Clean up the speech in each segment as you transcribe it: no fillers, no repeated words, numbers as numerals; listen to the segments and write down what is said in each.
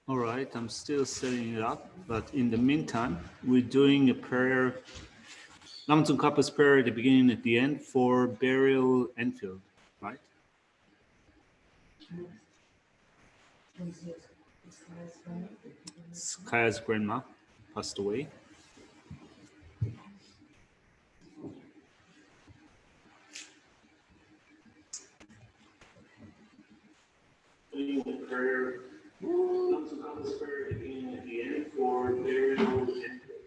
All right, I'm still setting it up, but in the meantime, we're doing a prayer, Lamatung Kappa's prayer at the beginning and at the end for burial Enfield, right? Kaya's grandma passed away. Doing the prayer, Lamatung Kappa's prayer at the beginning and at the end for burial Enfield.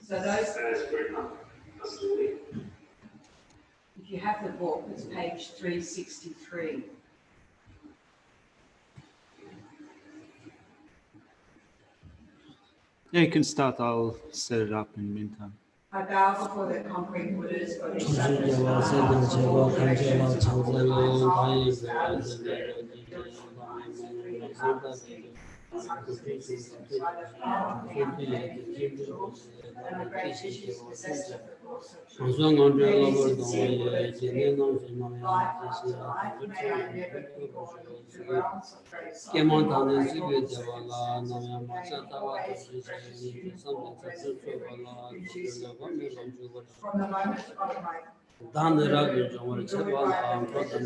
So those, Kaya's grandma passed away. if you have the book, it's page 363. Yeah, you can start. I'll set it up in the meantime. I bow before the concrete Buddhas, Bodhisattva, and the great Geshe, possessor of the course of truth. Life after life, may I never be born into the realms of grace. From the moment of my Dandragin Jomar Chapala, Protan,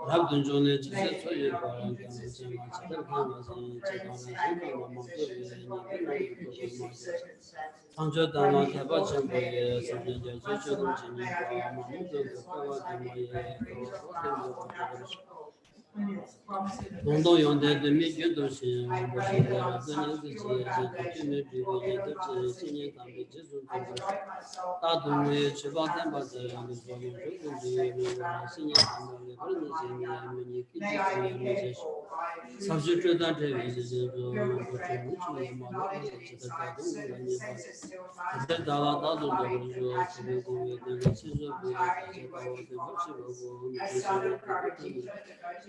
Rabdun Jone, Soya, Sanjo Dama Tabacham, Nondo Yonde, the Midget,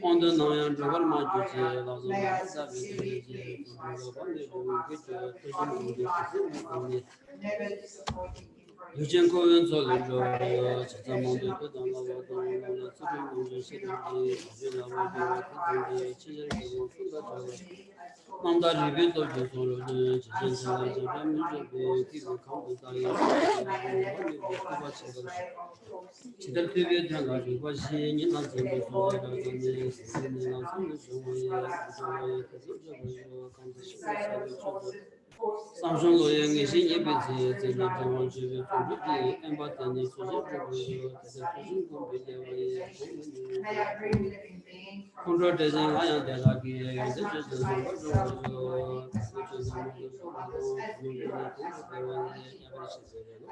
on the Nayan Travel Majuti, never disappointing Yuchenko and Solido, Chitamondo, Manda Rivito, Samsung Loyang is in Yibit, May I bring living being from Control Design Lion as much as myself knowing, as much as I give to others, as pure as my own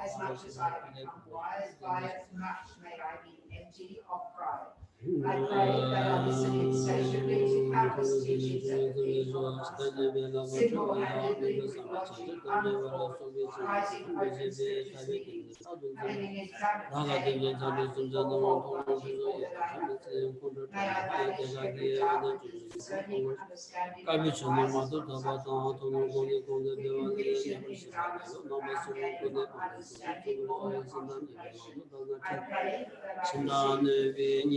as much as I become wise by as much may I be empty of pride. I pray that I listen insatiably to countless teachings at the feet of the Master, single-handedly with logic unfold, rising open spiritually, having examined all logic, all diameter. May I banish every doubt with discerning understanding of the wise in which in guidance of understanding more than contemplation. I pray that I receive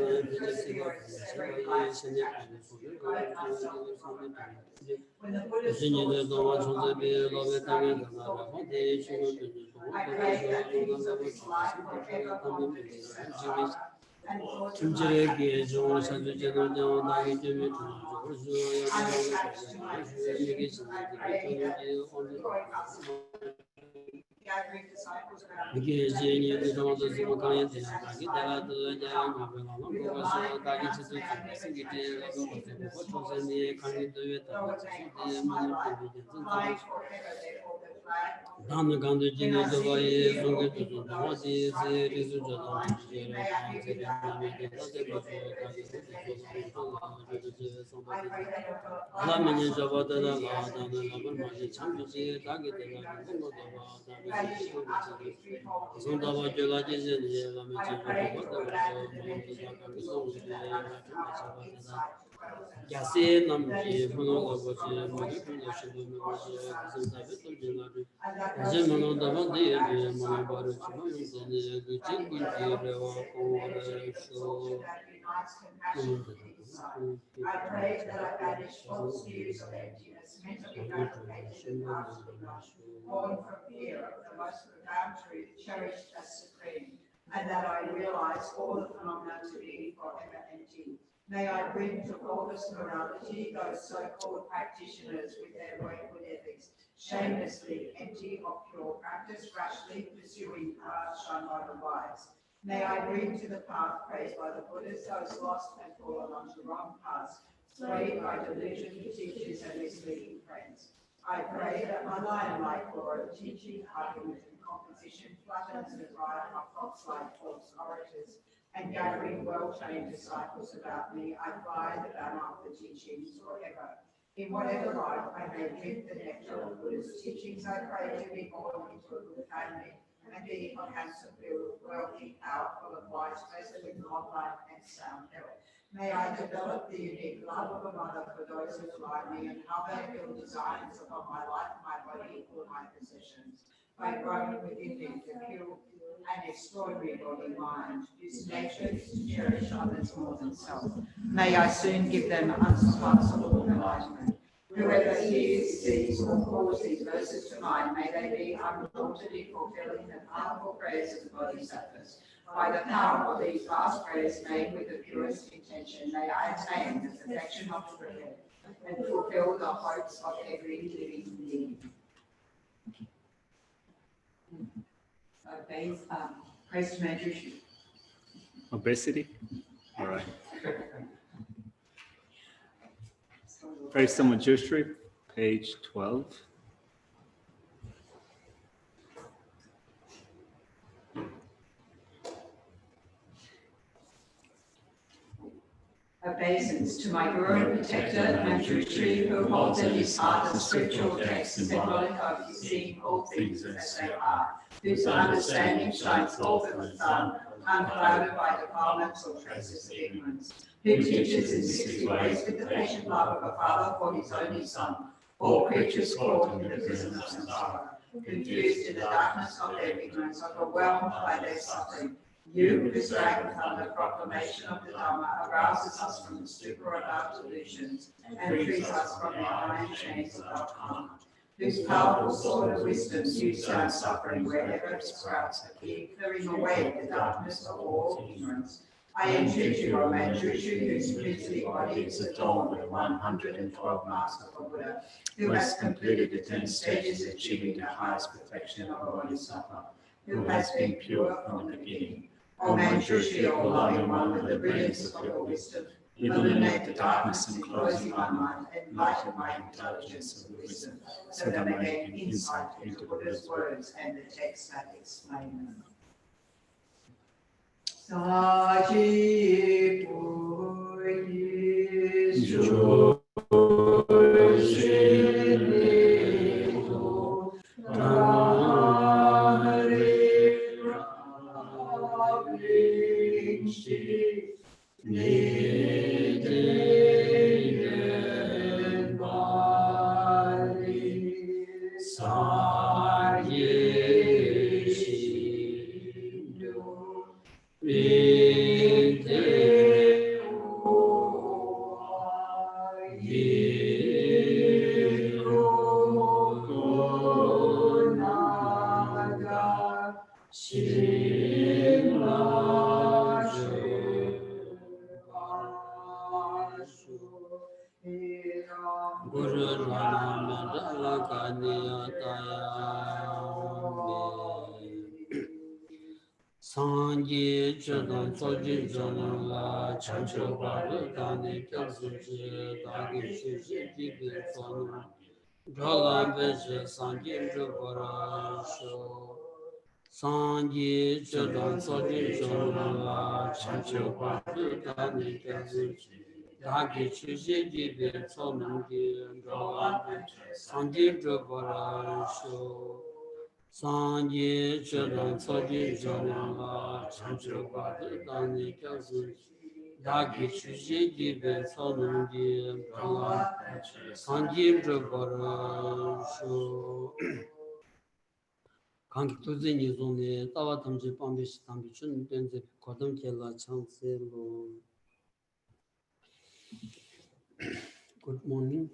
with the first words every highest attachment, guide myself from the back. When the Buddha's thoughts fall upon me through study, thought, and meditation, I pray that dreams of his life forever hold peace and love, and thoughts of my happiness abide within my life. I am attached to my possessions. I pray that gathering disciples around me, that the first victory of God is satisfied me with a mind renounced and never tasted even the smallest taste, though it may cost my life. Flying forever, therefore, the flag of Dan liberty. Gandu When Jini I see the Dubai, fear Sungai of Tutu, evil, those who Mati, strike me Risu or Jadam, blind me, may I be without anger, still their presence and meditate upon faith. I pray that your guide my Lamini soul to Jabata, enthusiasm, Laban Mati, humility, Champion, undertaking, Taki, proving Moldova, vanishing utterly threefold Sundava humility Jula and Jizin, patience. I Lamichi, pray for a land and meditate with devotion that understands insight to Geshe namji mono labochi mono yashido nabaji Bodhisattva tumjinari Geshe mono dabandi yebi mono baru chima yungzani Guchin gunji rewa kore sho I pray that I banish false views of emptiness, mentally fabricated past born from fear of the most profound truth cherished as supreme, and that I realize all the phenomena to be forever empty. May I bring to faultless morality those so-called practitioners with their wayward ethics, shamelessly empty of pure practice, rashly pursuing paths shunned by the wise. May I bring to the path praised by the Buddhas those lost and fallen onto wrong paths, swayed by delusion, teachers, and misleading friends. I pray that my lion-like law of teaching, argument, and composition flattens the pride of fox-like false orators, and gathering well-trained disciples about me, I fly the banner of the teachings forever. In whatever life I may drink the nectar of Buddha's teachings, I pray to be born into a good family and be a handsome, wealthy, powerful, and wise person with long life and sound health. May I develop the unique love of a mother for those who fly me and harbor ill designs upon my life, my body, or my possessions. By growing within me the pure and extraordinary body mind, whose nature is to cherish others more than self. May I soon give them unsurpassable enlightenment. Whoever hears, sees, or calls these verses to mind, may they be undaunted in fulfilling the powerful prayers of the Bodhisattvas. By the power of these vast prayers made with the purest intention, may I attain the perfection of the Buddha and fulfill the hopes of every living being. Praise to Manjushri. Obesity? All right. Praise to Manjushri, page 12. Obeisance to my Guru and Protector, Manjushri, who holds in his heart the scriptural text symbolic of seeing all things as they are, whose understanding shines forth as the sun, unclouded by defilements or traces of ignorance, who teaches in 60 ways with the patient love of a father for his only son, all creatures caught in the prison of samsara, confused in the darkness of their ignorance, overwhelmed by their suffering. You, whose dragon thunder proclamation of the Dhamma arouses us from the stupor of our delusions and frees us from the iron chains of our karma, whose powerful sword of wisdom hews down suffering wherever it sprouts, clearing away the darkness of all ignorance. I entreat you, O Manjushri, whose princely body is adorned with 112 marks of the Buddha, who has completed the 10 stages achieving the highest perfection of Bodhisattva, who has been pure from the beginning. O Manjushri, O loving one, with the brilliance of your wisdom, illuminate the darkness enclosing my mind, enlighten my intelligence and wisdom, so that I may gain insight into Buddha's words and the texts that explain them. Saji Pujishu Sanji Chudon Soji Jonala Chancho Baru Dani Kyasuji Dagi Shuji Jibi Sonu Jola Beji Sanji Jubara Sho Sanji Chudon Soji Jonala Chancho Baru Dani Kyasuji Dagi Shuji Jibi Sonu Jola Beji Sanji Jubara Sho Sanji Chudon Soji Jonala Chancho Badu Dani Kyasuji dāgī chūshī dībē sōnum dī prāngā sāngī rābarā shū kāngi tūzī nī zōni tāwā tamchī pāmbī shī tāmbī chūn dēnzī kōdam kēlā chāngsī lō. Good morning.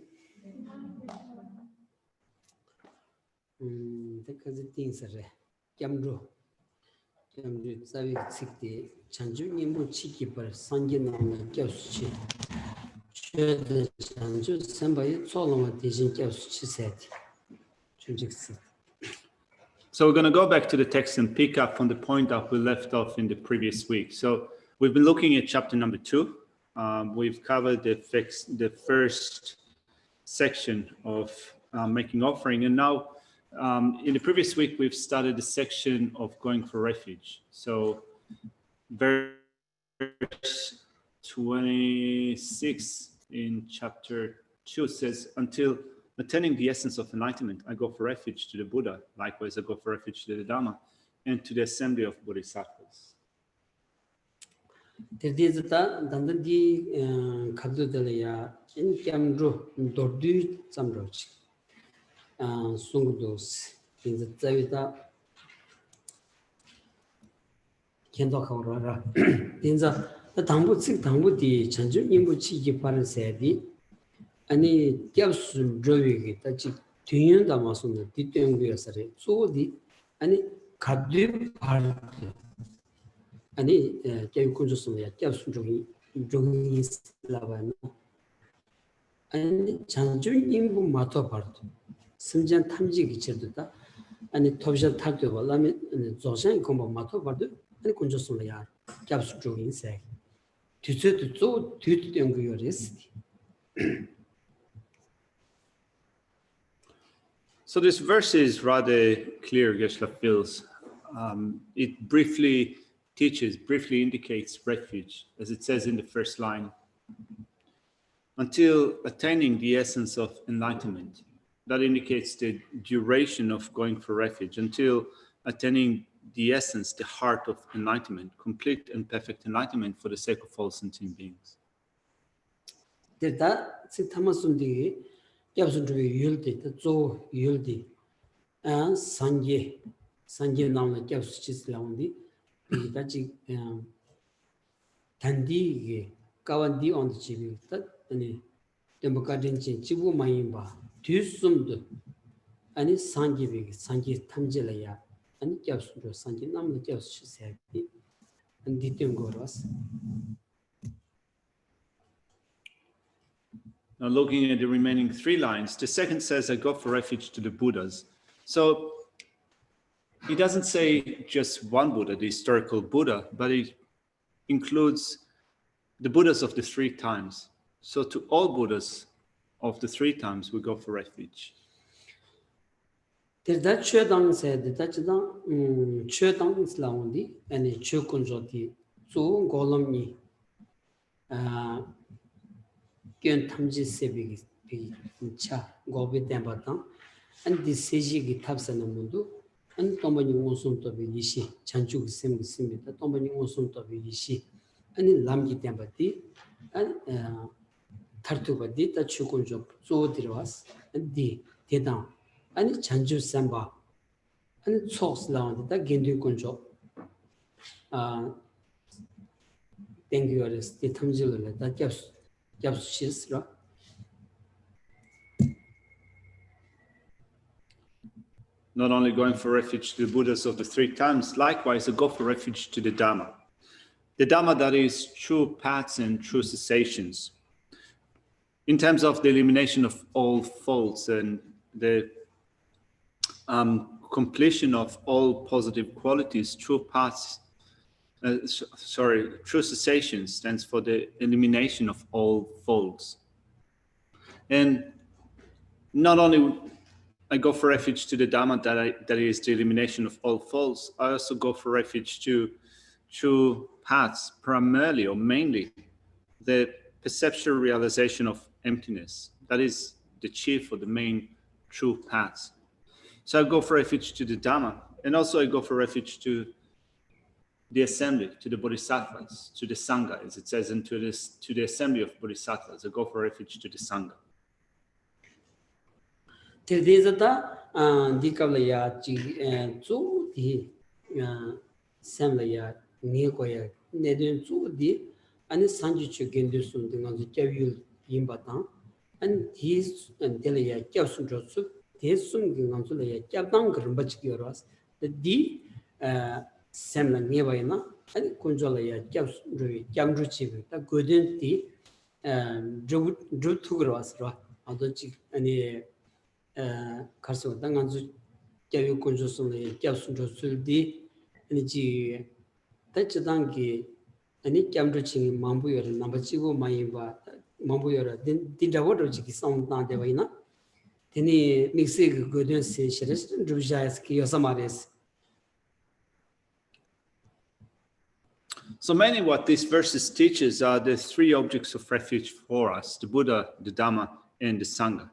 Because things are Camdro. Camdro, Savi Sikti, Chanju Nimbu Chiki per Sangin Kyausuchi. Shed Chanju, somebody Solomon Tijin Kyausuchi said. So we're going to go back to the text and pick up from the point that we left off in the previous week. So we've been looking at chapter number 2. We've covered the first section of making offering, and now in the previous week we've started the section of going for refuge. So verse 26 in chapter 2 says, until attaining the essence of enlightenment, I go for refuge to the Buddha. Likewise, I go for refuge to the Dhamma and to the assembly of Bodhisattvas. Terdizata dandadi kadudalaya in Camdro Dordu Samroch. Sungdos in the Zavita Kendokara. In the Tambu Sik Tambu di Chanju Nimbuchi Parasadi, any Gavsun Drovig, Tachi Tuyun Damasun, Titunguasare, so the any Kadu part. Any Kunjusum, Gavsun Jogi Lavana. And Chanju Nimbu Mato part. Simjan 탐지 기체도다 아니 톱샷 탈때 발라면 조선 공부 마토 봐도 아니 군조선이야 캡스 쪽인 세 뒤에도 또 뒤에 연구요리스. So this verse is rather clear, Geshe feels. It briefly indicates refuge, as it says in the first line, until attaining the essence of enlightenment. That indicates the duration of going for refuge until attaining the essence, the heart of enlightenment, complete and perfect enlightenment for the sake of all sentient beings. That Sitamasunди, Yapsundri Yuldi, the Zo Yuldi, and Sanje Namla Yapsis Laundi, Tachi Tandi Kawandi on the Chibi, that any Democratin Chibu Mayimba. Tusumdu and Sanji Tamjilaya and Yapsu Sanji Nam Yapsu said and Ditum Goros. Now looking at the remaining 3 lines, the second says, I go for refuge to the Buddhas. So he doesn't say just one Buddha, the historical Buddha, but it includes the Buddhas of the 3 times. So to all Buddhas of the 3 times we go for refuge. There's that Chedang said that Chedang is Laundi and a Chukunjoti, so Golomni Gen Tamji Sebi Cha Gobi Dambatan and the Seji Gitabs and Mundu and Tomani Wonsum to be Yishi, Chanchu Simbi, the Tomani Wonsum to be Yishi, and in Lamgi Dambati and Tartuba did that Chukunjop, so there was, and the Tedan, and Chanju Samba, and Sox Land, that Gendu Kunjop. Thank you, the Tamzilla, that Japs Shisra. Not only going for refuge to the Buddhas of the 3 times, likewise, I go for refuge to the Dhamma. The Dhamma that is true paths and true cessations. In terms of the elimination of all faults and the completion of all positive qualities, true paths, true cessation stands for the elimination of all faults. And not only I go for refuge to the Dhamma that is the elimination of all faults, I also go for refuge to true paths, primarily or mainly the perceptual realization of emptiness. That is the chief or the main true paths. So I go for refuge to the Dhamma, and also I go for refuge to the assembly, to the Bodhisattvas, to the Sangha, as it says, and to the assembly of Bodhisattvas. I go for refuge to the Sangha. Tildizata, Dikablaya, Zu, the Samlaya, Nikoya, Nedun Zu, the and Sanji Gendusun, the Javu Yimbatan, and his and Delia Jasunjotsu, his Sunging on Zulaya, Jabang Rumbachioras, the D. Samla Nevaina, and Kunjolaya, Jamruchi, the Gooden tea, Drew Tugras, Adochi, and Carso, Danganzu, Jayu Kunjosuli, Jasunjosuldi, and G. Tachadangi, and it Jamruchi, Mambuyer, Nambachigo, Maiva, Mambuyer, did the water Jiki sound down the Vaina. Then he mixing Gooden say, Shereston, Drujaski, or Samaris. So mainly what these verses teaches are the three objects of refuge for us, the Buddha, the Dhamma, and the Sangha.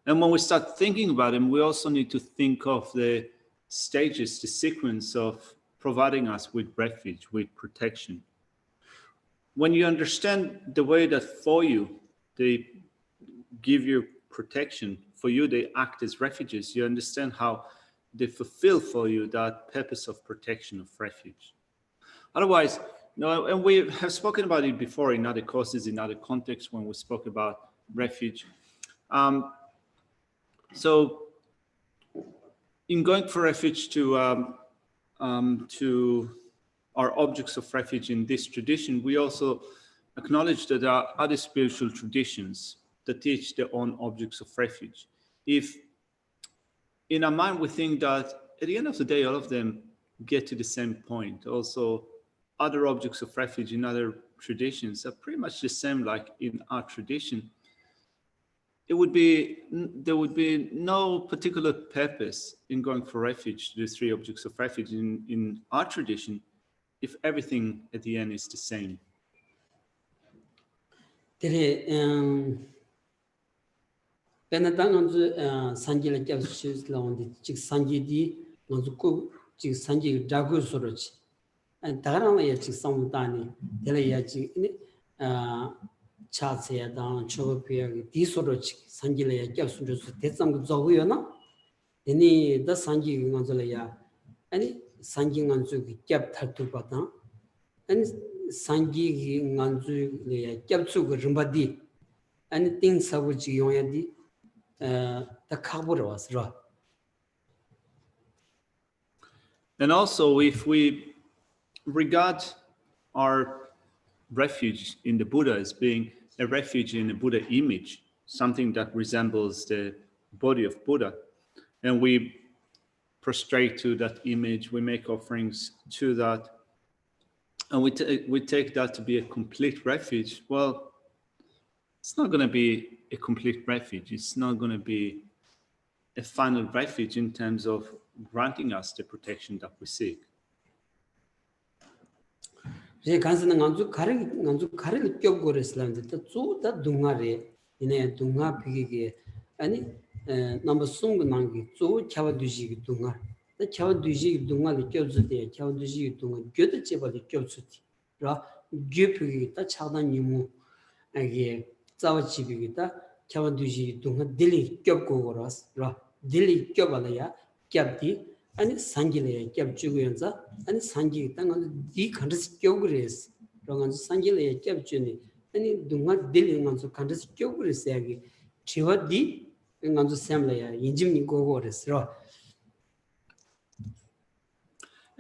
And when we start thinking about them, we also need to think of the stages, the sequence of providing us with refuge, with protection. When you understand the way that for you, they give you protection, for you they act as refuges, you understand how they fulfill for you that purpose of protection, of refuge. Otherwise, no, and we have spoken about it before in other courses, in other contexts when we spoke about refuge. So in going for refuge to our objects of refuge in this tradition, we also acknowledge that there are other spiritual traditions that teach their own objects of refuge. If in our mind we think that at the end of the day, all of them get to the same point, also other objects of refuge in other traditions are pretty much the same like in our tradition, there would be no particular purpose in going for refuge to the three objects of refuge in our tradition if everything at the end is the same. And Tarana Samutani, Delayaji, Chatsea down, Chopia, Disoroch, Sangila, Jasunus, Tetsam Zoviona, any the Sanji Gonzalea, any Sanji Ganzu, Jap Tartupatan, and Sanji Ganzu, Japsu, Rumbadi, anything Savuji Yoyadi, the Kabur was raw. And also, if we regard our refuge in the Buddha as being a refuge in the Buddha image, something that resembles the body of Buddha, and we prostrate to that image, we make offerings to that, and we take that to be a complete refuge, well, it's not going to be a complete refuge. It's not going to be a final refuge in terms of granting us the protection that we seek. 제 간스는 간주 가를 껴고를 슬람데 또다 동아래 이내 동아 비기게 아니 넘버 송고 난기 조 차와두지 동아 더 차와두지 동아를 껴주대 차와두지 동아 겨도 제발이 껴주지 라 겨피기다 차단 니무 이게 자와지비기다 차와두지 동아 딜리 껴고거라스 라 딜리 껴발이야 껴디 아니 산길에 겹주고연자 아니 산기 땅은 디 컨트스 껴그레스 그런 산길에 겹주니 아니 동아 딜링한서 컨트스 껴그레스 야기 지와디 인간도 샘래야 인짐니 고고레스로.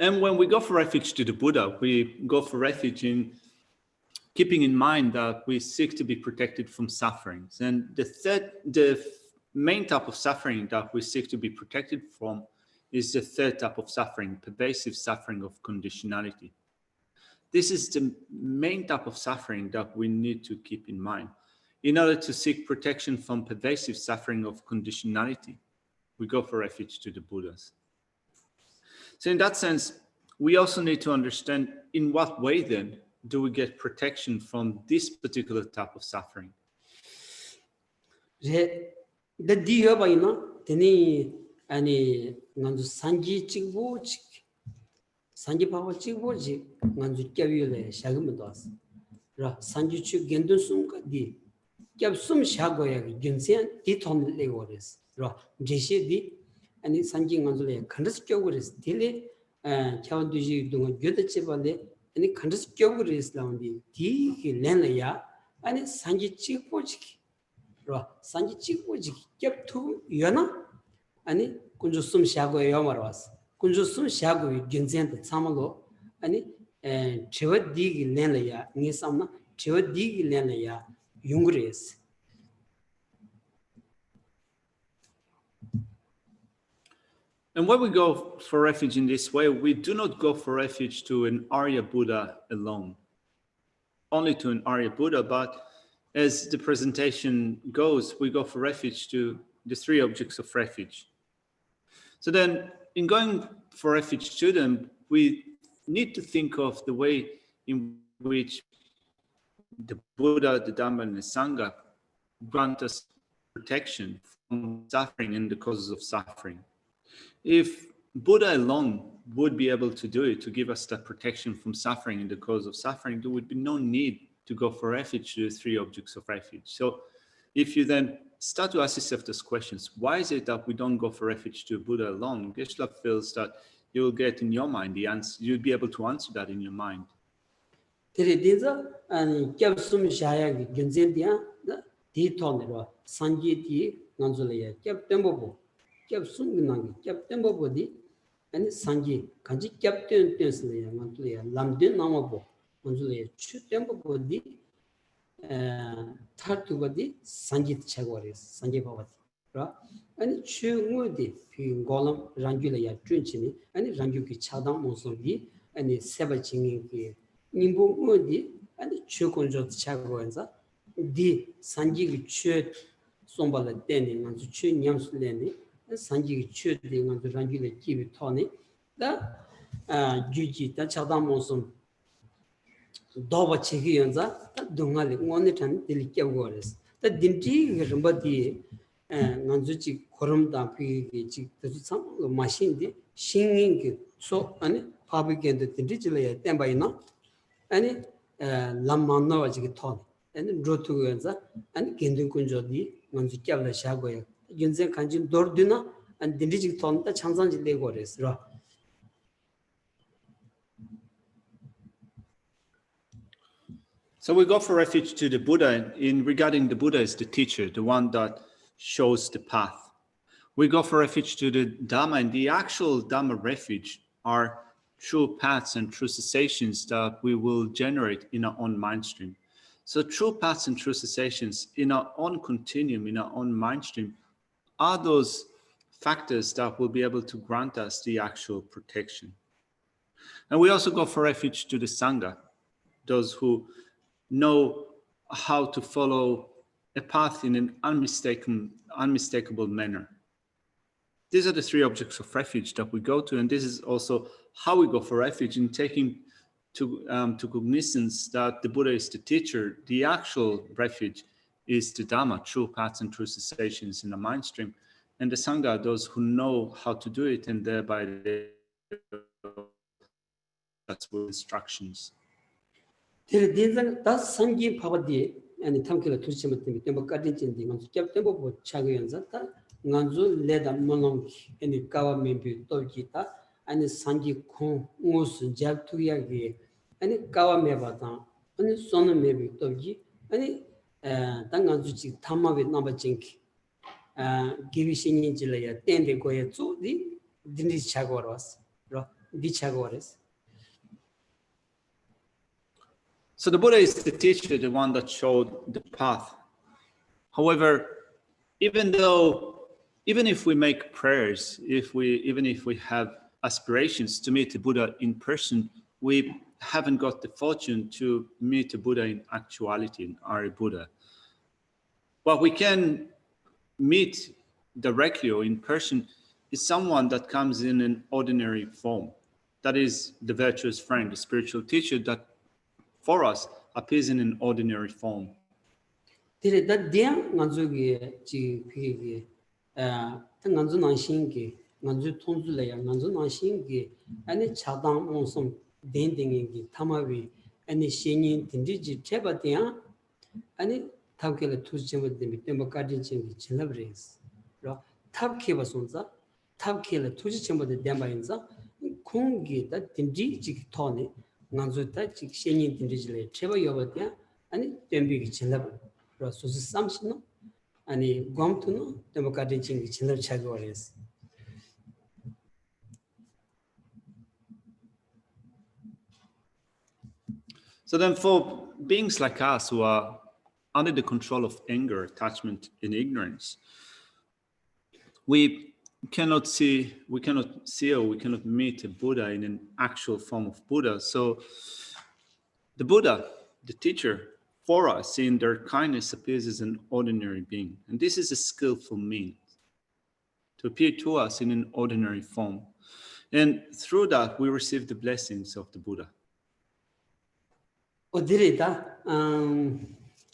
And when we go for refuge to the Buddha, we go for refuge in keeping in mind that we seek to be protected from sufferings. And the main type of suffering that we seek to be protected from is the third type of suffering, pervasive suffering of conditionality. This is the main type of suffering that we need to keep in mind. In order to seek protection from pervasive suffering of conditionality, we go for refuge to the Buddhas. So in that sense, we also need to understand in what way then do we get protection from this particular type of suffering. 아니 난도 산지 찍고 산지 바보 찍고지 만주 깨위래 샤금도 왔어. 라 산지 추 겐도 숨까디 겹숨 샤고야 겐센 디톤 레고레스. 라 제시디 아니 산지 만주래 컨드스 껴고레스 딜레 차원두지 동안 göd치 발레 아니 컨드스 껴고레스 라운디 디기 렌야 아니 산지 찍고지 라 산지 찍고지 겹투 여나 아니 군주 숨 샤고야 말았어. 군주 숨 샤고 겐센데 참alo 아니 제와디기 렌래야 니삼나 제와디기 렌래야 용그레스. And when we go for refuge in this way, we do not go for refuge to an Arya Buddha alone, only to an Arya Buddha, but as the presentation goes, we go for refuge to the three objects of refuge. So then, in going for refuge to them, we need to think of the way in which the Buddha, the Dhamma, and the Sangha grant us protection from suffering and the causes of suffering. If Buddha alone would be able to do it, to give us that protection from suffering and the cause of suffering, there would be no need to go for refuge to the three objects of refuge. So if you then start to ask yourself those questions, why is it that we don't go for refuge to Buddha alone? Geshe feels that you will get in your mind the answer, you'll be able to answer that in your mind. 타투바디 산지 차고레스 산지 바바디 라 아니 추무디 피 골람 란줄이야 춘치니 아니 란줄기 차당 모습이 아니 세바칭이 님보무디 아니 추콘조 차고엔자 디 산지기 추 sombală teni nganzu chu nyamsu leni sanji chu de nganzu rangi le kibi thoni da juji da chadam mosum doba chegi yanza da dungali ngone tan dili kyawgores da dimti rumba di nganzu chi korum da pi chi tsu sam machine di singing ki so ani fabriken de dimti chile temba ina ani lammanna waji thoni ani rotu yanza ani gendun kunjo di 먼저 깨달아 shago야 연생 간진 돌드나 안 딘디직 돈다 창상지 내고레스라. So we go for refuge to the Buddha. In regarding the Buddha as the teacher, the one that shows the path. We go for refuge to the Dhamma, and the actual Dhamma refuge are true paths and true cessations that we will generate in our own mind stream. So true paths and true cessations in our own continuum, in our own mind stream, are those factors that will be able to grant us the actual protection. And we also go for refuge to the Sangha, those who know how to follow a path in an unmistakable manner. These are the three objects of refuge that we go to, and this is also how we go for refuge in taking to cognizance that the Buddha is the teacher. The actual refuge is the Dhamma, true paths and true cessations in the mind stream, and the Sangha, those who know how to do it, and thereby that's with instructions. 다 상기 파바디 아니 탐킬을 두시면 때문에 뭐 까진진디 먼저 캡템보 뭐 차고연자다 nganzu leda molong eni kawa membi tolkita ani sanji khon ngos japtuya ge ani kawa mebata ani sono mebi tolki ani danganzu chi thamabe namba jinki givi shinyin jilaya tende goye zu di dindi chagoros ro di chagores. So the Buddha is the teacher, the one that showed the path. However, even if we make prayers, even if we have aspirations to meet the Buddha in person, we haven't got the fortune to meet the Buddha in actuality, in Arya Buddha. What we can meet directly or in person is someone that comes in an ordinary form. That is the virtuous friend, the spiritual teacher that for us appears in an ordinary form. That nganzu ge ji nganzu nan shin ge nganzu tonzulaya nganzu nashingi ani chadang monsum dendingi tamawi ani shenyin tindiji chebatia ani tabkele tuzchemba demi temba kadin chengi chelabres ro tabkeba sonza tabkele tuzchemba de dembainza kongi da tindiji tone nganzu ta chik shenyin tindijile cheba yobatia ani tembi chelab ro susu samshino ani gwamtuno temba kadin chengi chelab chagwales. So then for beings like us who are under the control of anger, attachment, and ignorance, we cannot see or we cannot meet a Buddha in an actual form of Buddha. So the Buddha, the teacher, for us in their kindness appears as an ordinary being. And this is a skillful means to appear to us in an ordinary form. And through that, we receive the blessings of the Buddha. Odirita,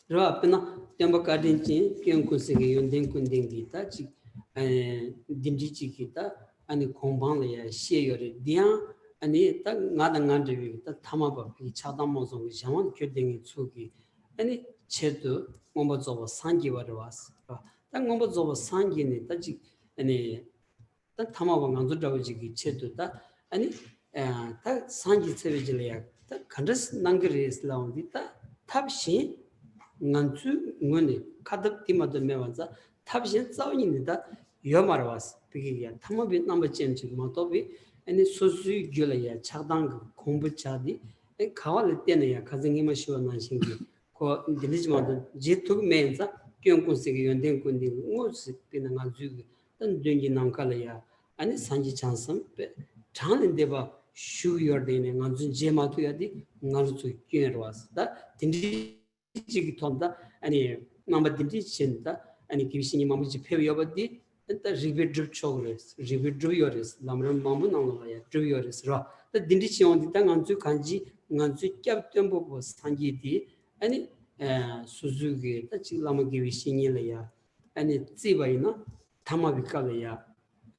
Rapina, Tembakadinchi, Kionkusigi, Yundin Kundingita, Dimjichikita, and the Kombanlia, Shayori, Dian, and it Nadangandavi, the Tamaba, Chadamos, which I want Kuding Tsuki, and it Chetu, Mombazova Sangi, what it was. That Mombazova Sangi, and the Tamawang Chetu, and it Sangi Sevigilia. Kandas Nangaris Laundita, Tabshin, Nantu, Muni, Kadap Timada Mevanza, Tabshin Zawinida, Yomaras, Pigia, Tamabit number change Motobi, and the Suzu Julia, Chadang, Kombuchadi, and Kawalitania, Kazangima Shua Nanshingi, Ko Dilijman, Jitu Menza, Kyonkusigi, and then Kundi, Mosi Pinangazu, then Dungi Nankalaya, and Sanji Chansam, Chan Deva. Shu Yordin and Nanzun Jematu Yadi, Nanzu Kinerwas, that Tinditonda, and a number Dindichinta, and a Kivishini Mamaji Periobadi, and the River Drip Chogres, River Druyoris, Lamram Mamun, Druyoris Ra, the Dindichi on the Tanganzu Kanji, Nanzu Captembo was Sanjiti, and Suzuki, the Chilama Givishini, and a Zibaina, Tamavikalaya,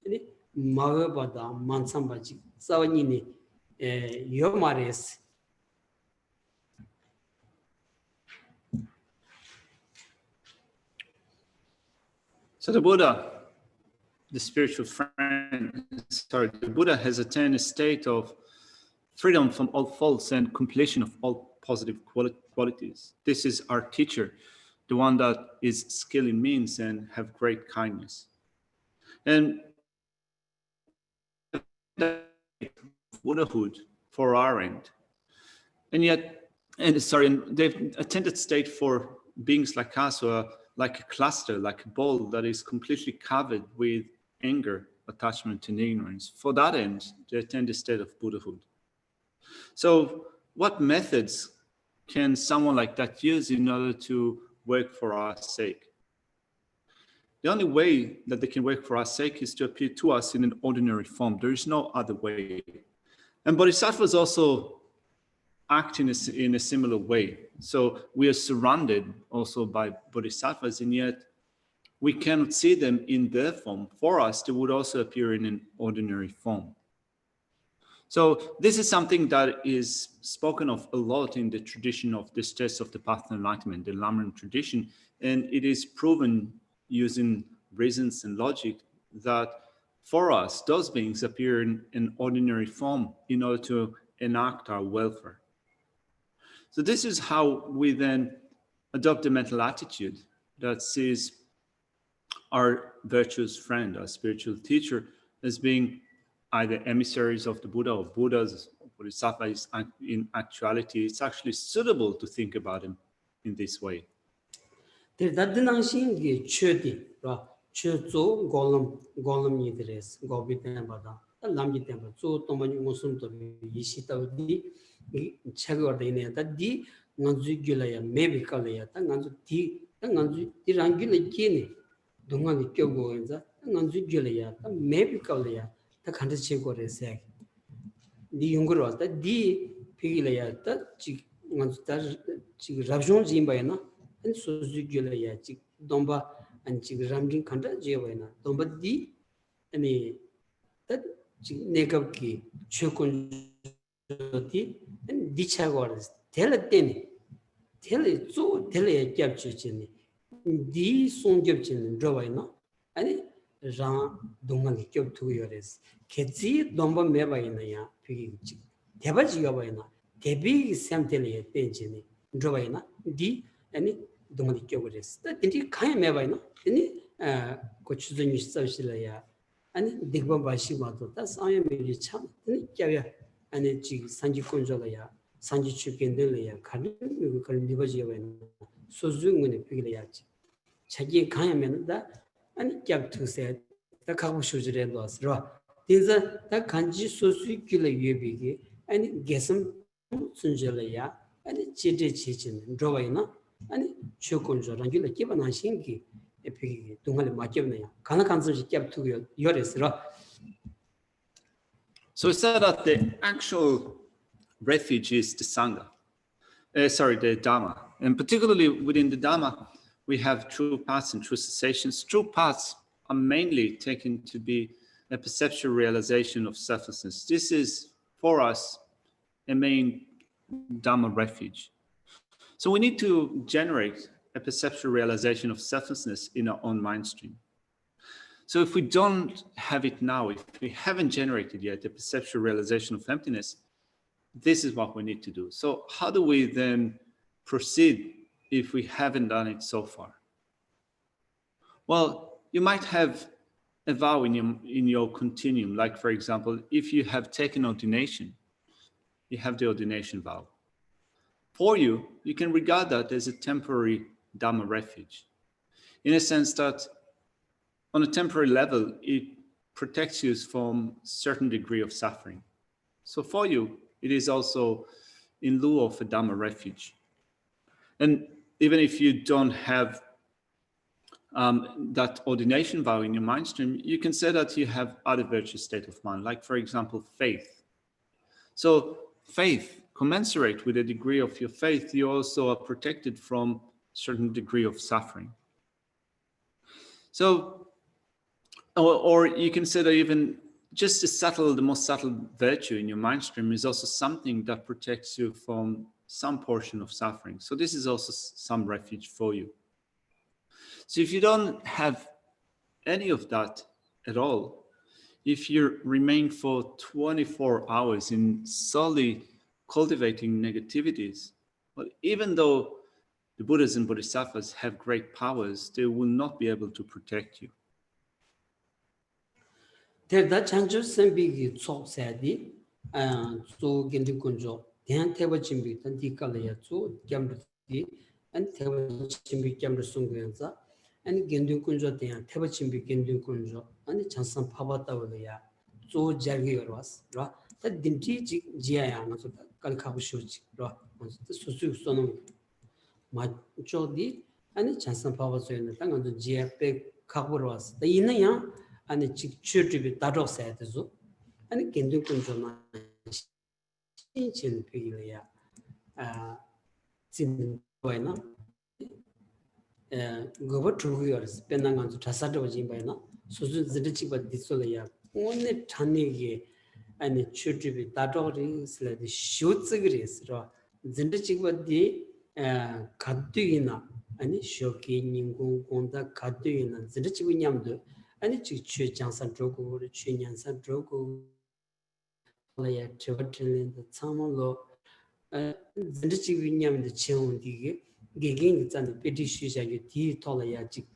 and Mavabada, Mansambaji. Savanini, Yomares. So the Buddha, the spiritual friend, the Buddha has attained a state of freedom from all faults and completion of all positive qualities. This is our teacher, the one that is skilled in means and have great kindness. And Buddhahood for our end. And they've attended state for beings like us who are like a cluster, like a ball that is completely covered with anger, attachment, and ignorance. For that end, they attend the state of Buddhahood. So what methods can someone like that use in order to work for our sake? The only way that they can work for our sake is to appear to us in an ordinary form. There is no other way. And Bodhisattvas also act in a similar way. So we are surrounded also by Bodhisattvas, and yet we cannot see them in their form. For us, they would also appear in an ordinary form. So this is something that is spoken of a lot in the tradition of the steps of the path of enlightenment, the Lamrim tradition, and it is proven using reasons and logic that for us, those beings appear in an ordinary form in order to enact our welfare. So this is how we then adopt a mental attitude that sees our virtuous friend, our spiritual teacher, as being either emissaries of the Buddha or Buddhas. Bodhisattva is in actuality, it's actually suitable to think about him in this way. Chuzo golem yidres, gobi tembada, the lamji temple, so tomani musum to yishita di chagordine, that di Nanzugulaya, maybe Kalaya, Tanganzu tea, Tanganzu tirangula gene, Dungani Kyogoenza, Nanzugulaya, maybe Kalaya, the country chegore sag. The younger was that di Pigilaya, that chick Rabjon Zimbayana, and Suzugulaya, chick Domba. And Chigramjin Kanta Jevana, Dombadi, any that negabki chukun dichagors tell it then tell it so tell it capture di song caption drawing and ran dongan job 2 years ketsi domba meba in ya pig debaji yobaina debi samtele tenjini drawing di and dongan jobres that did kind meba any coaching social 아니 딕번 바시마도 다 사회면이 참 느껴야 아니 지 산지 건조가야 산지 추견들이야 가는 그걸 리버지어는 소중문에 비례야지 자기 가야면 다 아니 캡투세 다 가고 쇼즈레 놓았어 딘자 다 간지 소수길의 예비기 아니 게슴 순절이야 아니 지제 지진 로와이나 아니 추건조랑 길을 기반한 신기 에피기 동안에 맞겠네요. 가능한지 캡투요 열에서. So it's said that the actual refuge is the Sangha. The Dhamma. And particularly within the Dhamma, we have true paths and true cessations. True paths are mainly taken to be a perceptual realization of selflessness. This is, for us, a main Dhamma refuge. So we need to generate a perceptual realization of selflessness in our own mind stream. So if we don't have it now, if we haven't generated yet the perceptual realization of emptiness, this is what we need to do. So how do we then proceed if we haven't done it so far? Well, you might have a vow in your continuum, like for example, if you have taken ordination, you have the ordination vow. For you, you can regard that as a temporary Dhamma refuge, in a sense that on a temporary level, it protects you from a certain degree of suffering. So for you, it is also in lieu of a Dhamma refuge. And even if you don't have that ordination vow in your mind stream, you can say that you have other virtuous state of mind, like for example, faith. So faith, commensurate with the degree of your faith, you also are protected from certain degree of suffering. So, or you consider even just the most subtle virtue in your mind stream is also something that protects you from some portion of suffering. So this is also some refuge for you. So if you don't have any of that at all, if you remain for 24 hours in solely cultivating negativities, well, even though the Buddhas and Bodhisattvas have great powers, they will not be able to protect you. 대다 장주 선비기 속세디 조 겐디 군조 대한 태버 진비 단디깔이야 조 겸르디 안 태버 진비 겸르 송고연자 안 겐디 군조 대한 태버 진비 겐디 군조 아니 장선 파바다고야 조 자기 열was 라 딘티 지야야 나서 깔카고 쇼지 라 수수 소는 마초디 아니 장선 파바서는 당한도 지야백 가고로 왔어 이는야 아니 직추집이 따로 써야 되죠. 아니 견딘군조나 신신 비리야. 진 거이나 그거 주고요스 변난간도 자사도 진바이나 수수 지르치바 디솔이야. 오늘 잔이게 아니 추집이 따로리 슬라디 쇼츠그리스로 진르치바디 가드이나 아니 쇼키 닝고 공다 가드이나 진르치고 냠도 아니 지취 장산 조고 취년산 조고 라야 저버틀린데 참을로 진짜 위념의 체온디게 개개인 있잖아 페티시샤게 디 톨라야지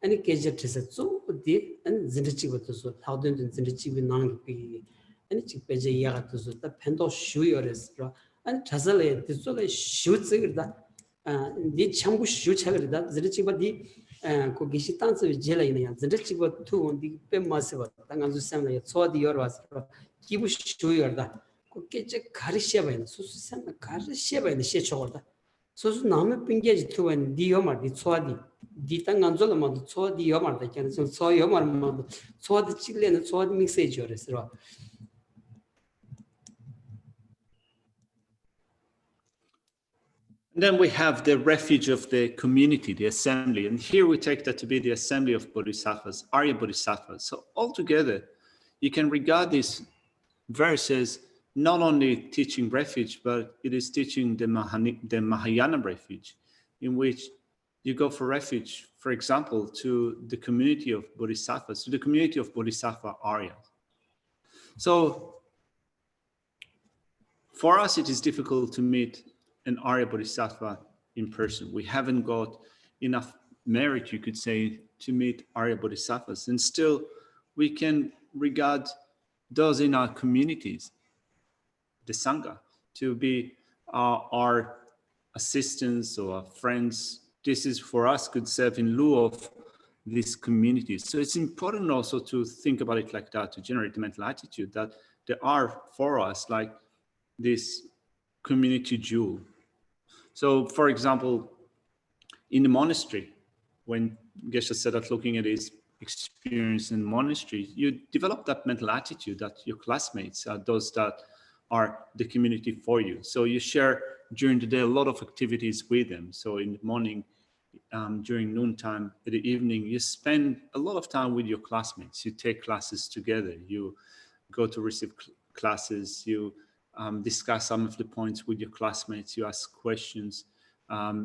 아니 계제트서 쪼디 아니 진짜부터서 타든든 진짜비 나기 아니 직배제 야가터서 다 펜도 슈여레스라 아니 자살에 디솔에 슈츠그다 니 참고 슈차그다 진짜비 그 기시 땅스 제라이냐 진짜 투온디 뱀마스바 당간주 샘나야 초디 열와서 기부 슈여다 그게 제 가르시아바인 수수샘나 가르시아바인 시초거다 수수 남의 빙게지 투원 디요마디 초디 디 땅간줄마도 초디 요마다 괜히 초 요마마도 초디 찔레는 초디 믹세지 열었어 And then we have the refuge of the community, the assembly. And here we take that to be the assembly of bodhisattvas, Arya bodhisattvas. So altogether, you can regard this verse as not only teaching refuge, but it is teaching the Mahayana refuge, in which you go for refuge, for example, to the community of Bodhisattvas, to the community of Bodhisattva Aryas. So for us, it is difficult to meet an Arya Bodhisattva in person. We haven't got enough merit, you could say, to meet Arya Bodhisattvas. And still, we can regard those in our communities, the Sangha, to be our assistants or our friends. This is for us could serve in lieu of these communities. So it's important also to think about it like that, to generate the mental attitude that there are for us like this community jewel. So for example, in the monastery, when Geshe said that looking at his experience in monastery, you develop that mental attitude that your classmates are those that are the community for you. So you share during the day a lot of activities with them. So in the morning, during noontime, in the evening, you spend a lot of time with your classmates. You take classes together. You go to receive classes. You discuss some of the points with your classmates. You ask questions.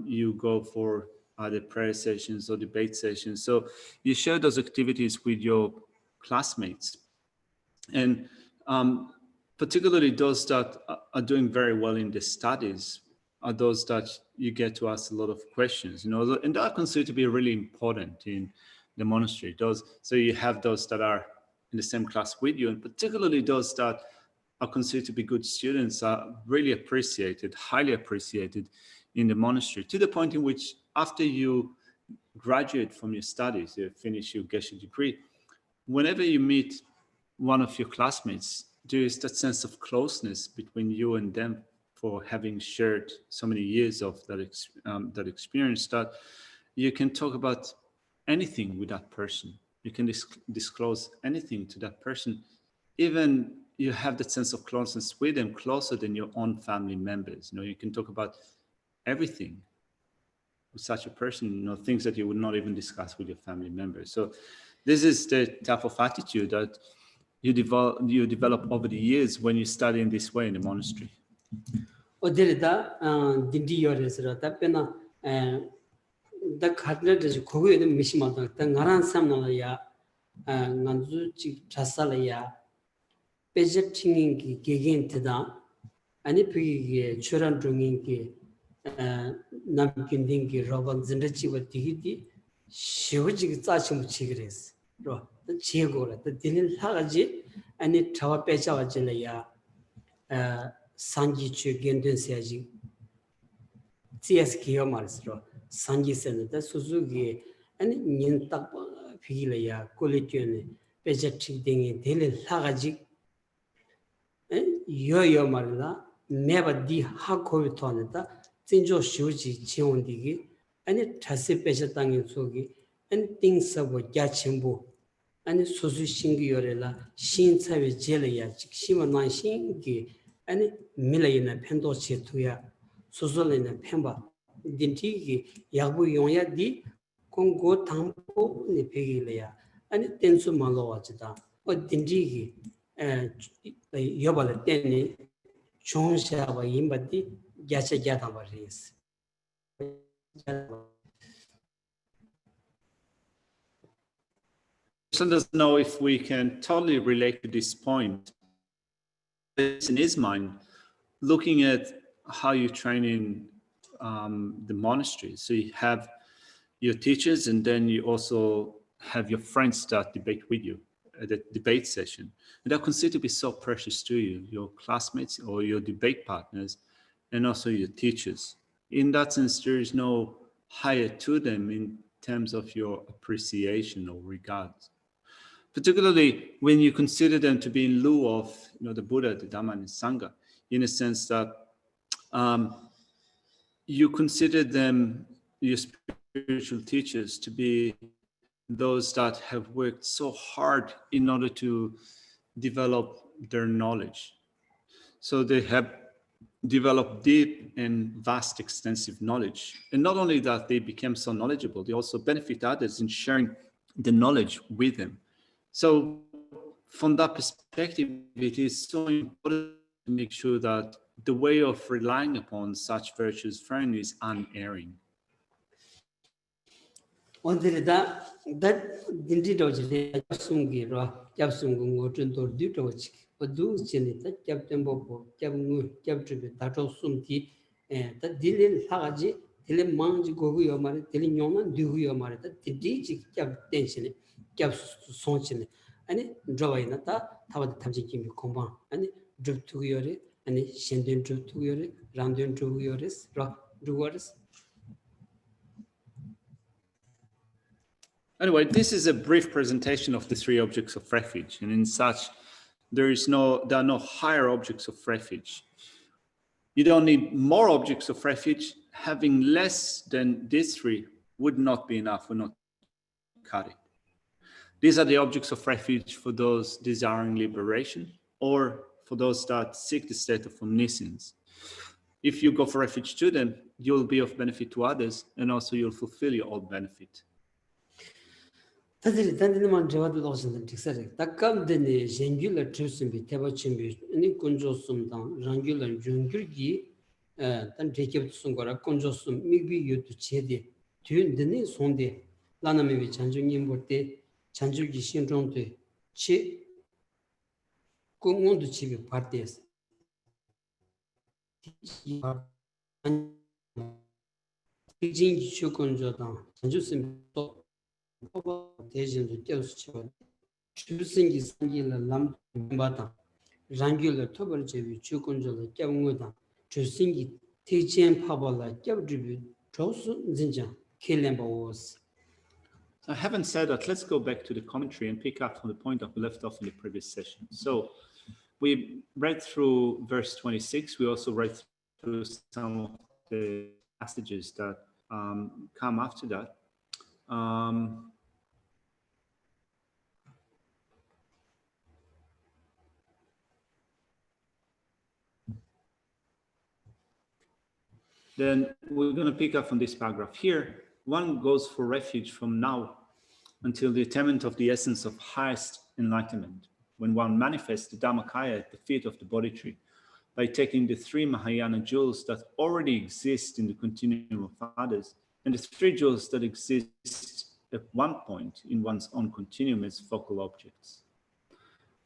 You go for either prayer sessions or debate sessions. So you share those activities with your classmates. And particularly those that are doing very well in the studies are those that you get to ask a lot of questions, you know, and that are considered to be really important in the monastery. So you have those that are in the same class with you, and particularly those that are considered to be good students are really appreciated, highly appreciated in the monastery, to the point in which after you graduate from your studies, you finish your Geshe degree, whenever you meet one of your classmates, there is that sense of closeness between you and them for having shared so many years of that experience, that you can talk about anything with that person. You can disclose anything to that person. Even you have that sense of closeness with them, closer than your own family members. You know, you can talk about everything with such a person, you know, things that you would not even discuss with your family members. So this is the type of attitude that you develop over the years when you study in this way in the monastery. 어디다 딘디요레스라 답변나 다 카드르지 고고에 미시마다 나란 삼나야 난주지 자살이야 베제팅인기 게겐트다 아니 피게 추란 중인기 남긴딩기 로반 진르치와 디기디 시우지 짜침 치그레스 로 제고라 딘일 하가지 아니 타와 빼자와질이야 산지 추겐든세지 CSK요 말스로 산지 센터 수수기 아니 년딱 비길이야 퀄리티네 베제팅 딩이 딜 하가지 요요 말라 never di 하코비 토안다 진조 시우지 지원디기 아니 다시 빼셨다는 속이 아니 띵서고 야침부 아니 소수 신기요래라 신차의 제례야 직심은 신기 아니 밀레이나 펜도치 투야 소소레나 펜바 딘티기 야부 용야디 공고 당포 니 베기래야 아니 땡수 말로와지다 딘티기 여발에 땡니 총샤바 임바디 야체자다바리스 Doesn't know if we can totally relate to this point. It's in his mind, looking at how you train in the monastery. So you have your teachers, and then you also have your friends that debate with you at the debate session. And they're considered to be so precious to you, your classmates or your debate partners, and also your teachers. In that sense, there is no higher to them in terms of your appreciation or regard. Particularly when you consider them to be in lieu of, you know, the Buddha, the Dhamma, and the Sangha, in a sense that you consider them, your spiritual teachers, to be those that have worked so hard in order to develop their knowledge. So they have developed deep and vast, extensive knowledge. And not only that, they became so knowledgeable, they also benefit others in sharing the knowledge with them. So from that perspective, it is so important to make sure that the way of relying upon such virtuous friend is unerring. 오늘은 다 딘디도지 잡숨기로 잡숨고 전도 뒤도지 어두 진이다 잡tem보 잡무 잡주비 다도 숨티 다 딜린 사가지 딜린 망지 고고요 말에 딜린 용만 뒤고요 말에 다 딘디지 잡 댄시네 잡 손치네 아니 드라이나 다 타바드 탐지 김이 공방 아니 드투고요레 아니 신든 드투고요레 란든 드투고요레스 라 두거스. Anyway, this is a brief presentation of the three objects of refuge, and in such, there are no higher objects of refuge. You don't need more objects of refuge. Having less than these three would not be enough, would not cut it. These are the objects of refuge for those desiring liberation or for those that seek the state of omniscience. If you go for refuge to them, you'll be of benefit to others, and also you'll fulfill your own benefit. 다들 단단한 저와도 도서는 특색이 딱감되네 쟁귤을 tru스비 대버침비 니 군조숨다 랑귤은 jungyur기 단 제gebsun 거라 군조숨 미비 유도 제대 뒤는데 손대 라나메비 잔중님 볼때 잔줄기 신종도 치 공원도 집에 파티에서 이진기 추군조다 잔주심 또 대진도 떼어서 주승기 생기는 남바다 랑귤을 토벌 제비 주군조를 깨운거다 주승기 대진 파벌라 깨우지비 조수 진짜 킬렘바오스. So having said that, let's go back to the commentary and pick up from the point that we left off in the previous session. So we read through verse 26. We also read through some of the passages that come after that. Then we're going to pick up from this paragraph here. One goes for refuge from now until the attainment of the essence of highest enlightenment, when one manifests the Dhammakaya at the feet of the Bodhi tree by taking the three Mahayana jewels that already exist in the continuum of others and the three jewels that exist at one point in one's own continuum as focal objects.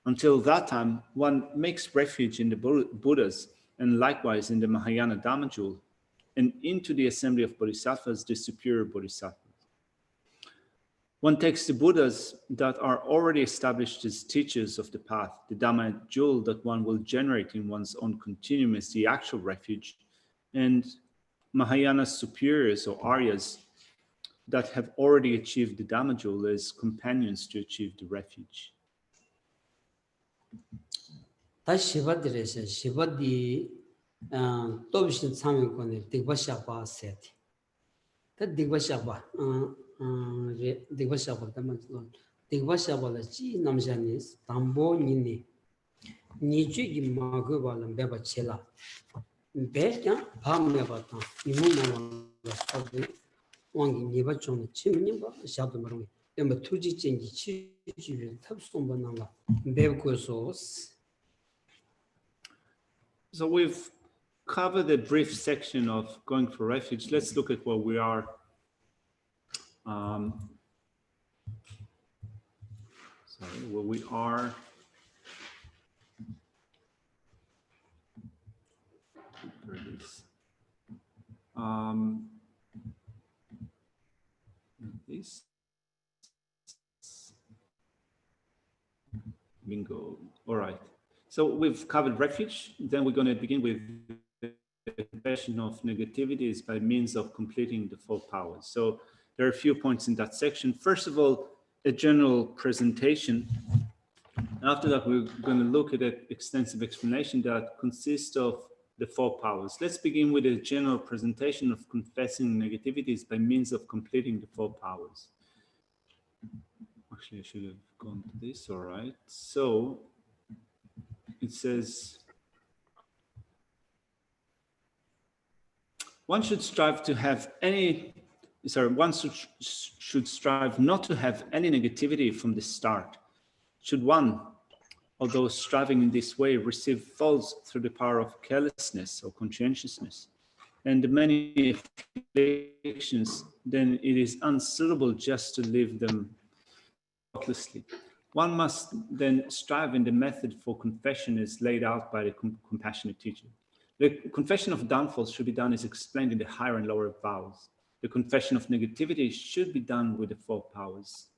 Until that time, one makes refuge in the Buddhas and likewise in the Mahayana Dhamma jewel and into the assembly of Bodhisattvas, the superior Bodhisattvas. One takes the Buddhas that are already established as teachers of the path, the Dhamma jewel that one will generate in one's own continuum as the actual refuge, and Mahayana superiors or Aryas that have already achieved the Dhamma jewel as companions to achieve the refuge. 다시 시바들에서 시바디 또비신 참여권에 딕바샤바 세티. 다 딕바샤바 딕바샤바 담아서 딕바샤바라지 남자니스 담보니니 니주기 마그발은 베바체라. 베냐 밤메바타 이문나와 왕기 니바촌의 침님바 샤도마로 엠바 투지쟁기 치주를 탑송반나가 베고소스. So we've covered a brief section of going for refuge. Let's look at where we are. Where we are. This. Bingo. All right. So we've covered refuge. Then we're going to begin with the question of negativities by means of completing the four powers. So there are a few points in that section. First of all, a general presentation. After that, we're going to look at an extensive explanation that consists of the four powers. Let's begin with a general presentation of confessing negativities by means of completing the four powers. Actually, I should have gone to this. All right. So it says, one should strive to have any, one should strive not to have any negativity from the start. Should one or those striving in this way receive faults through the power of carelessness or conscientiousness and the many afflictions, then it is unsuitable just to leave them thoughtlessly. One must then strive in the method for confession as laid out by the compassionate teacher. The confession of downfalls should be done as explained in the higher and lower vows. The confession of negativity should be done with the four powers.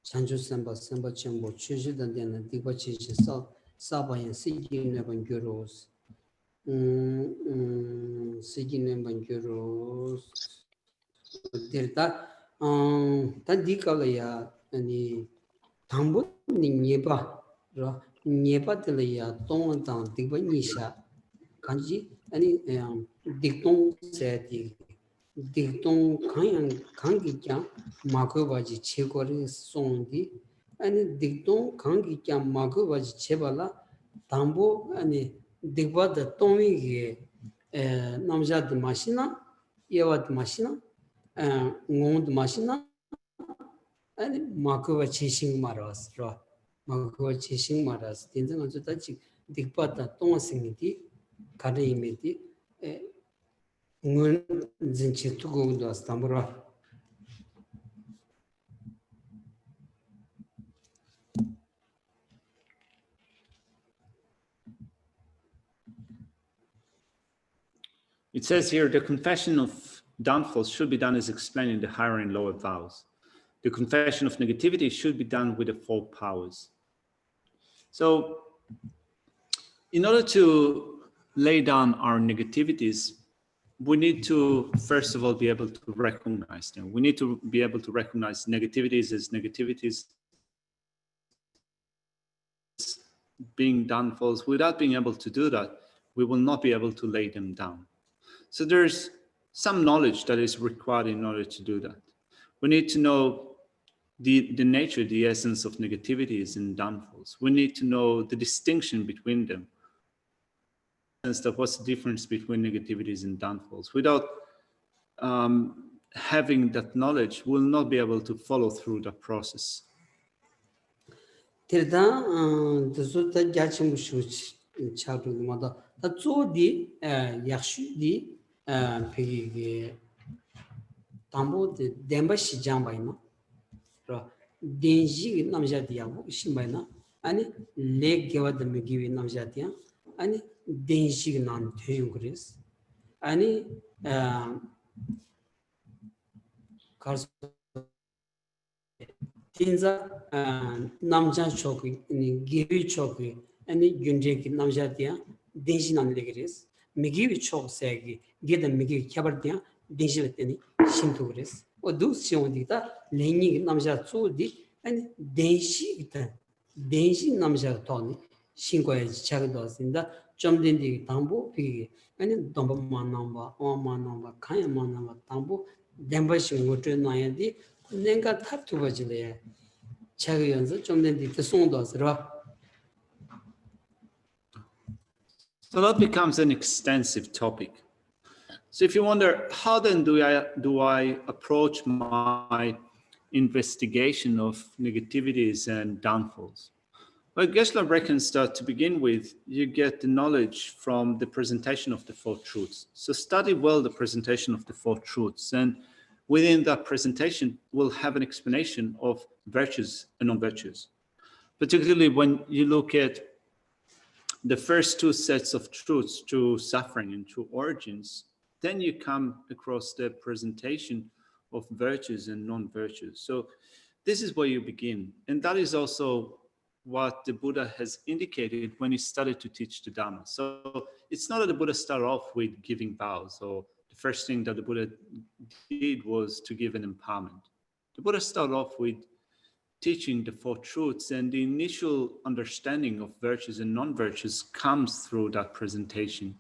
Sanju Samba Samba Chambo Chushi than the Diva Chichi Sabayan Siki Nebanguros Siki Nebanguros Delta Tadikalaya and Tambo Nieba Nieba Telea Don Down Diva Nisha Kanji any Dicton said Dicton Kangi Makovaji Chekori Sondi and Dicton Kangi Makovaji Chebala Tambo and Diva the Tomi Namjad Machina, Yawat Machina, Ngond Machina, and Makova chasing Maras, Makova chasing Maras, Tintan on the touch Dipata Tomasingiti, Kadimiti. To go to Astambura. It says here, the confession of downfalls should be done as explained in the higher and lower vows. The confession of negativity should be done with the four powers. So, in order to lay down our negativities, we need to, first of all, be able to recognize them. We need to be able to recognize negativities as negativities being downfalls. Without being able to do that, we will not be able to lay them down. So there's some knowledge that is required in order to do that. We need to know the nature, the essence of negativities and downfalls. We need to know the distinction between them. What's the difference between negativities and downfalls? Without having that knowledge, we'll not be able to follow through the process. Denji Namjadia, Shimbaina, and Lake Gavad the Megivi Namjadia, and Denji non Tungris, and Tinza Namja Choki, Givi Choki, and Yunjaki Namjadia, Denji non Legris, Megivi Chok Sagi, get the Megi Cabardia, Denji Latini, Shintugris. Or do Siondita, Leaning Namja Sudi, and Denshi Namja Tony, Shinko Chagados in the Jumdindi Tambo Pig, and Domba number, Oma number, Kayama number, Tambo, Dembashi Wotre Nayadi, Nenga Tatu Vajile, Chagans, Jumdindi, the Sondos, So that becomes an extensive topic. So if you wonder, how then do I approach my investigation of negativities and downfalls? Well, Geshe reckons that to begin with, you get the knowledge from the presentation of the four truths. So study well the presentation of the four truths, and within that presentation, we'll have an explanation of virtues and non-virtues. Particularly when you look at the first two sets of truths, true suffering and true origins, then you come across the presentation of virtues and non-virtues. So this is where you begin. And that is also what the Buddha has indicated when he started to teach the Dhamma. So it's not that the Buddha started off with giving vows, or the first thing that the Buddha did was to give an empowerment. The Buddha started off with teaching the four truths, and the initial understanding of virtues and non-virtues comes through that presentation.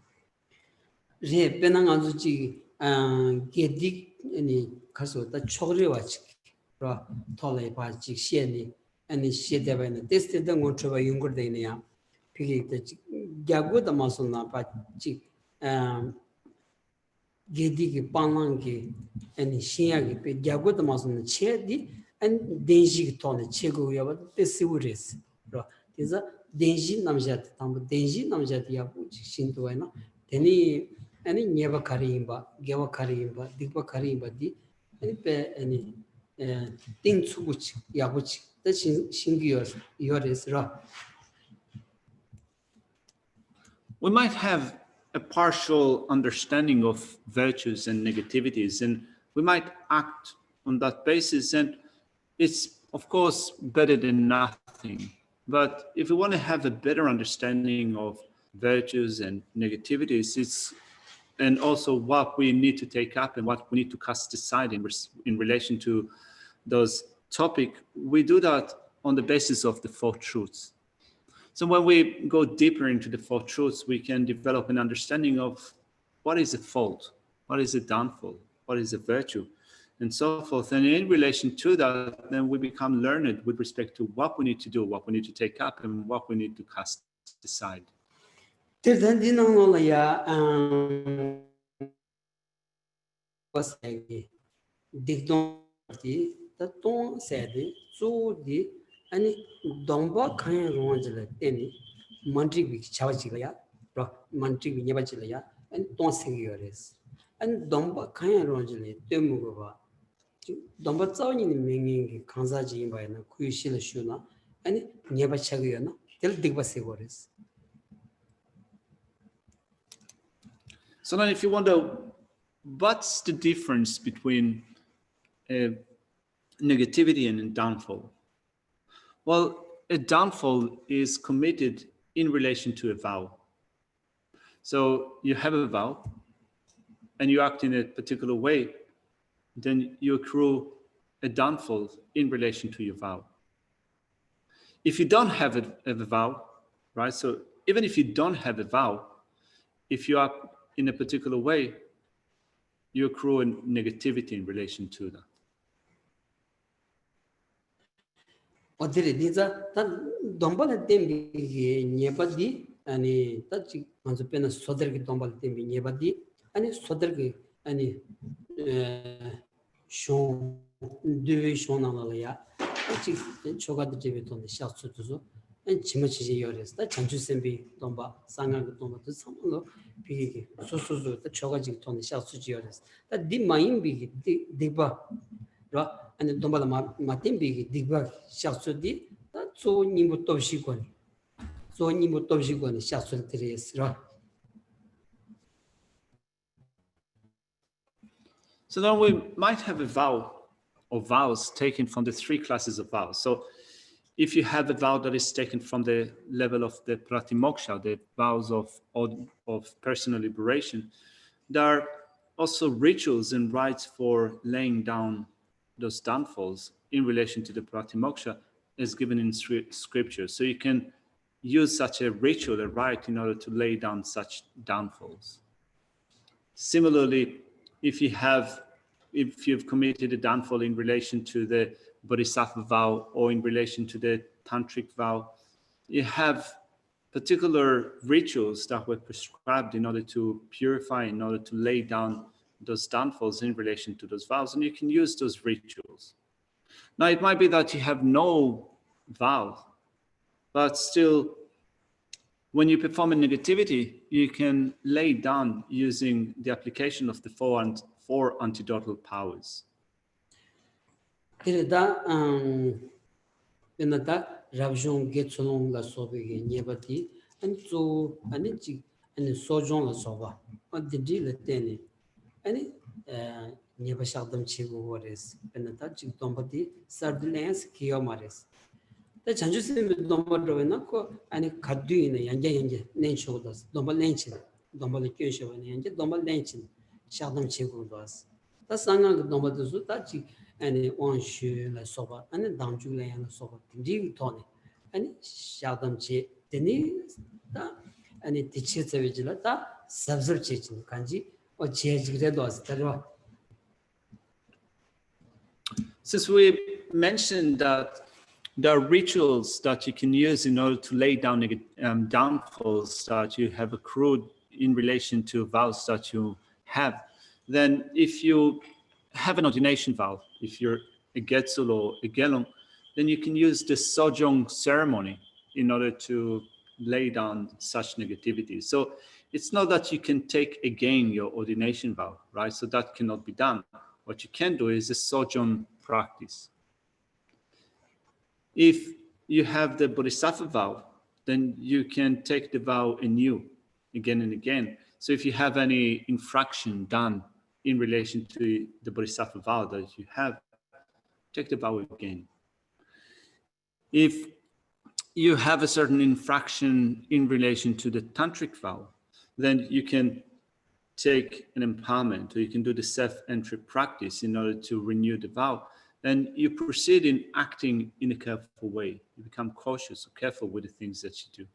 Gedik any Kaso, the Chori watch, Tole Pachik, Sheni, and she developed this the Motrova younger than ya. Piggy the Gago the muscle napa chick Gedi Panangi and Shiagi Gago the muscle chedi and Denji ton Chego Yava the series. These are Denji Namjat, Denji Namjat Yabu Shintoena, any Neva Karimba, Gava Karimba, Dipa Karimba, any thing to which Yabuch, the Shingios, yours ra. We might have a partial understanding of virtues and negativities, and we might act on that basis. And it's, of course, better than nothing. But if we want to have a better understanding of virtues and negativities, and also what we need to take up and what we need to cast aside in relation to those topics, we do that on the basis of the four truths. So when we go deeper into the four truths, we can develop an understanding of what is a fault, what is a downfall, what is a virtue, and so forth. And in relation to that, then we become learned with respect to what we need to do, what we need to take up, and what we need to cast aside. Ani domba kaya ronjala teni mantri bi chawachilaya ro mantri bi nyabachilaya and ton singiyores and domba kaya ronjala temugoba domba tsawni ni mengi kanza ji ba na kuyishila shuna and nyabachagiyo na tel digba segores. So then if you wonder what's the difference between negativity and a downfall? Well, a downfall is committed in relation to a vow. So you have a vow and you act in a particular way, then you accrue a downfall in relation to your vow. If you don't have a vow, right? So even if you don't have a vow, if you act in a particular way, you accrue a negativity in relation to that. 어디래 니자 다 dombal에 땜비 녀바디 아니 따지 먼저 빼는 소들기 dombal에 땜비 녀바디 아니 소들기 아니 쇼 드위 쇼나라야 따지 초가드 집에 돈 샤츠도서 엔 지마치지 요레스 다 장주셈비 dom바 상하고 dom바도 상으로 비기 소소소 다 초가지 돈 샤츠지 요레스 다디 마임비 디바 라 and the Dombala Matimbi, Digba Shasudi, that's so Nimutobshikon. So Nimutobshikon, Shasul Teres. So then we might have a vow or vows taken from the three classes of vows. So if you have a vow that is taken from the level of the Pratimoksha, the vows of personal liberation, there are also rituals and rites for laying down those downfalls in relation to the Pratimoksha as given in scripture. So you can use such a ritual, a rite, in order to lay down such downfalls. Similarly, if you've committed a downfall in relation to the Bodhisattva vow or in relation to the Tantric vow, you have particular rituals that were prescribed in order to purify, in order to lay down those downfalls in relation to those vows, and you can use those rituals. Now, it might be that you have no vow, but still, when you perform a negativity, you can lay down using the application of the four antidotal powers. Any never shaldom chigores, Penatachi Dombati, Sardines, Kiomares. The changes in the Dombadovenaco and a Kadu in a Yanja, Nain shoulders, Domba Lanchin, Domba Lecusho and Yanja, Domba Lanchin, Shaldom Chigulas. The son of Domba de Zutachi and one shoe like soba and a down Julia and soba, Jig Tony, and Shaldom Chi, Denny, and it teaches a vigilata, subserching Kanji. Since we mentioned that there are rituals that you can use in order to lay down downfalls that you have accrued in relation to vows that you have. Then if you have an ordination vow, if you're a Getsul or a Gelung, then you can use the Sojong ceremony in order to lay down such negativity. So it's not that you can take again your ordination vow, right? So that cannot be done. What you can do is a Sojong practice. If you have the Bodhisattva vow, then you can take the vow anew again and again. So if you have any infraction done in relation to the Bodhisattva vow that you have, take the vow again. If you have a certain infraction in relation to the tantric vow, then you can take an empowerment, or you can do the self-entry practice in order to renew the vow. Then you proceed in acting in a careful way. You become cautious or careful with the things that you do.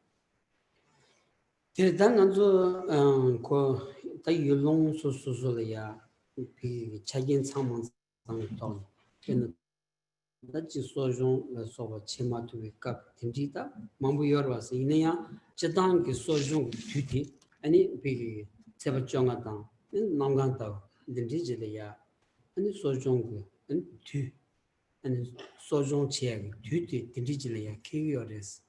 다지 소종 소바 치마투에 값 딘지다 망부 여러와서 이내야 제단기 소종 듀티 아니 비기 세버정하다 남간다 딘지지래야 아니 소종그 듀 아니 소종 체에 듀티 딘지지래야 키요레스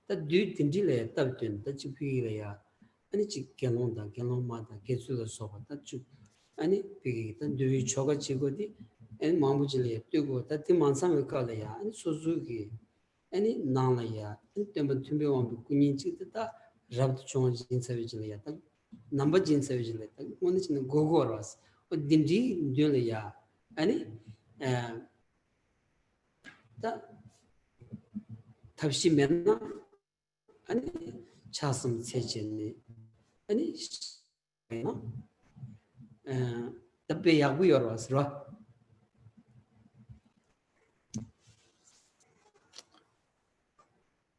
다듀 딘지래 답된 다지 비기래야 아니 지 견론다 견론마다 개수도 소바 다주 아니 비기 단듀 초가 지고디 and Mambuji Tugo, that the Mansam Kalaya, and Suzuki, any Nalaya, and Temple Tumbi Kuninchita, Rabt Chons in Savage number Jin Savage, one is in the Gogoras, but Dinji Julia, any that Tapshi Mena, any Chasam Sechin, any the Bayawi was right.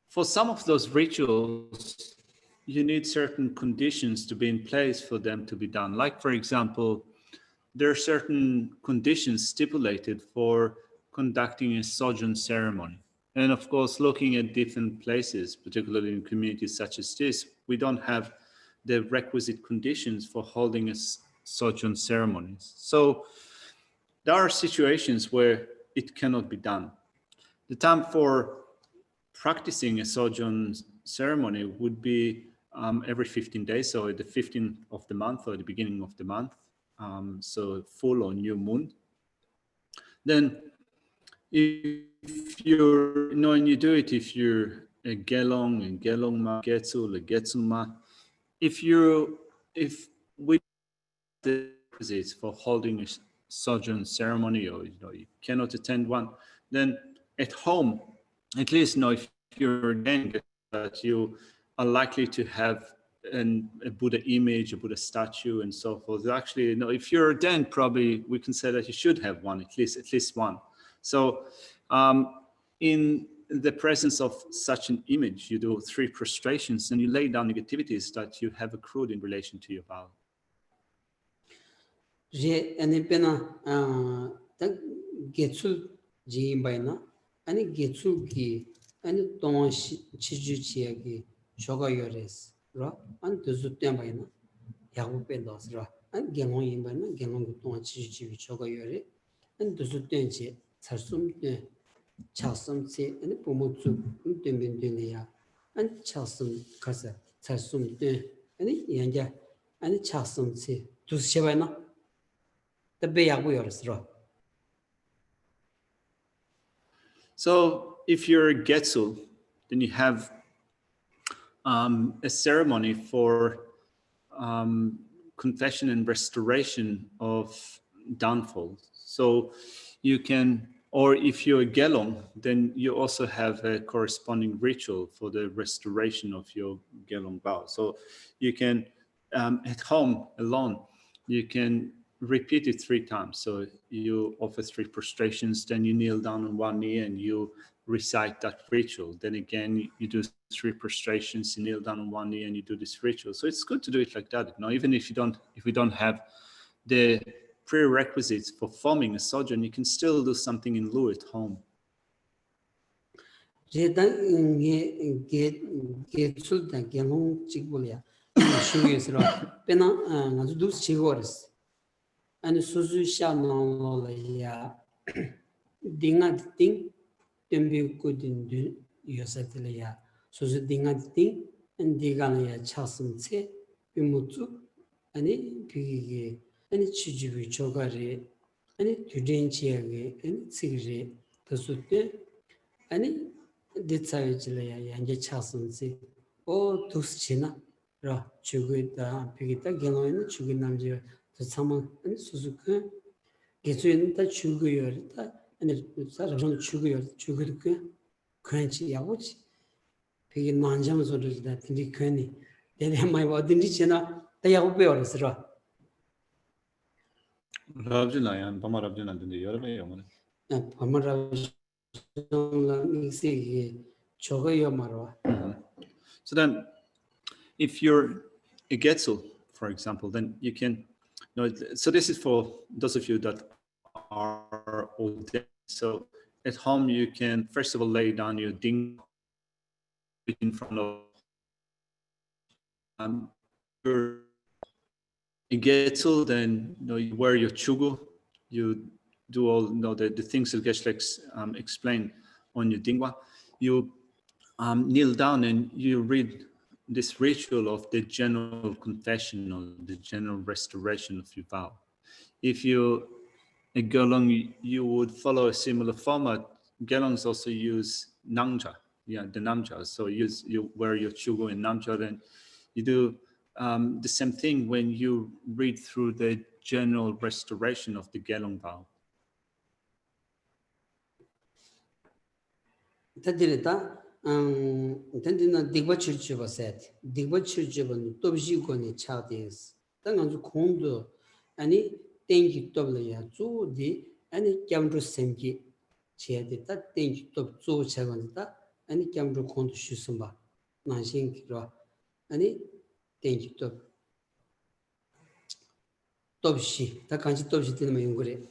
For some of those rituals, you need certain conditions to be in place for them to be done. Like, for example, there are certain conditions stipulated for conducting a sojourn ceremony. And of course, looking at different places, particularly in communities such as this, we don't have the requisite conditions for holding a sojourn ceremonies. So there are situations where it cannot be done. The time for practicing a sojourn ceremony would be every 15 days, so at the 15th of the month or the beginning of the month, so full or new moon. Then if you're, and you do it if you're a Gelong, a Gelongma, Getsul, a Getsulma, if we the requisites for holding a sojourn ceremony, or you cannot attend one, then at home, at least if you're again that you are likely to have a Buddha image, a Buddha statue, and so forth. Actually, if you're then probably we can say that you should have one, at least one. So in the presence of such an image, you do 3 prostrations and you lay down negativities that you have accrued in relation to your vow. 아니 게출기 아니 동원 치주치야기 쇼가요레스 라 안드스 때마이나 야구 뺀다스라 안 경원이 바나 경원 동원 치주치 쇼가요레 안드스 때지 살숨때 차슴세 아니 부모주 때문에야 안 차슴 가서 살숨때 아니 연자 아니 차슴세 두세바나 더베 야구요레스라. So if you're a Getsul, then you have a ceremony for confession and restoration of downfalls. So you can, or if you're a Gelong, then you also have a corresponding ritual for the restoration of your Gelong vow. So you can, at home alone, you can repeat it 3 times. So you offer 3 prostrations, then you kneel down on one knee and you recite that ritual. Then again, you do 3 prostrations, you kneel down on one knee and you do this ritual. So it's good to do it like that. Even if we don't have the prerequisites for forming a sojourn, you can still do something in lieu at home. 제단 게 sultan 게롱 찍볼이야. 쉬우스로 빼나 아주 두 시고르스. 아니 수수샤노로야 딩아딩 템비쿠딘드 요사틀이야. 수수 딩아딩 엔디가나야 차슴체 비무츠 아니 비게 아니 치주비 조가리 아니 튜덴치야게 아니 시그리 더수때 아니 디차이질이야 양게 차슴체 오 두스치나 라 주고있다 비기다 경험에는 죽인 남자 저 참아 아니 수수그 예수는 다 죽어요다 아니 사람은 죽어도 그런지 야고지 비기 만점 소리다 근데 괜히 내가 많이 어딘지 지나 다 야고 배워서라 Rabjinayan, Bama Rabjinan, the Yorba Yaman. 아마라 믹스기 저거요 말아 So then, if you're a Getzel, for example, then you can, so this is for those of you that are ordained. So at home, you can first of all lay down your ding in front of your Getzel, then you wear your chugu, you do all the things that Geshe explained on your dingwa. You kneel down and you read this ritual of the general confession or the general restoration of your vow. If you go along, you would follow a similar format. Gelongs also use namja, the namja. So you wear your chugo in namja, then you do the same thing when you read through the general restoration of the Gelong vow. 다들다 단디나 디버치치 버셋 디버치치는 또비고니 차데스 당한주 공도 아니 땡기 또블이야 주디 아니 겸주 생기 제데다 땡기 또 주체건다 아니 겸주 공도 쉬숨바 나신기로 아니 땡기 또 또비시 다 간지 또비시 되는 거 그래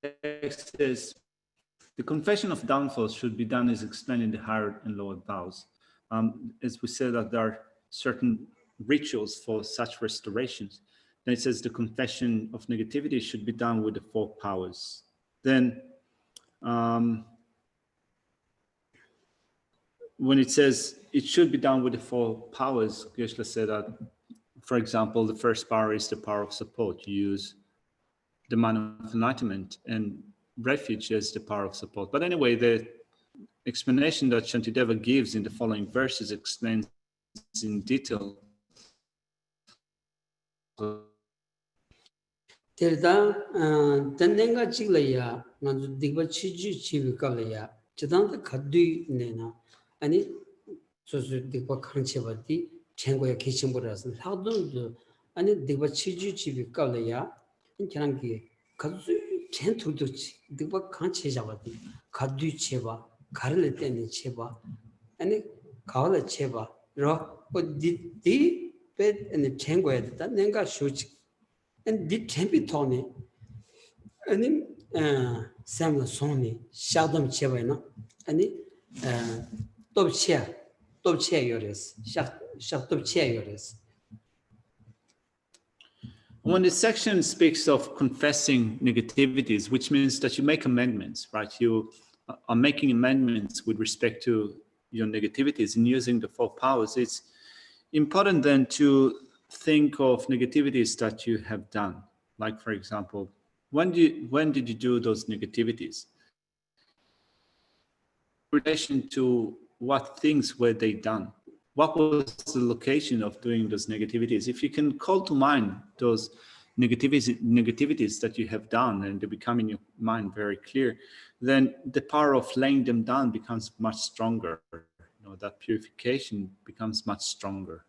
Text says, the confession of downfalls should be done as explained in the higher and lower vows. As we said that there are certain rituals for such restorations. Then it says the confession of negativity should be done with the 4 powers. Then when it says it should be done with the 4 powers, Geshe said that, for example, the first power is the power of support. You use the man of enlightenment and refuge as the power of support. But anyway, the explanation that Shantideva gives in the following verses explains in detail. 데르다 단nen가 찍려야 나도 디바 치지 치비까려야 저단도 가뒤 내나 아니 소소 디바 칸체바디 챙고야 계신보라서 하도도 아니 디바 치지 치비까려야 인천한게 가수 젠투도 디바 칸체 잡아디 가뒤 체바 가를 때는 체바 아니 가을 체바 로 어디 베 아니 챙고야 됐다 내가 쇼치 and the tempi tone any sam soni shadam chevena any top chair yores shak top chair yores. When this section speaks of confessing negativities, which means that you make amendments, right? You are making amendments with respect to your negativities and using the 4 powers. It's important then to think of negativities that you have done. Like, for example, when did you do those negativities? In relation to what things were they done? What was the location of doing those negativities? If you can call to mind those negativities that you have done and they become in your mind very clear, then the power of laying them down becomes much stronger. That purification becomes much stronger.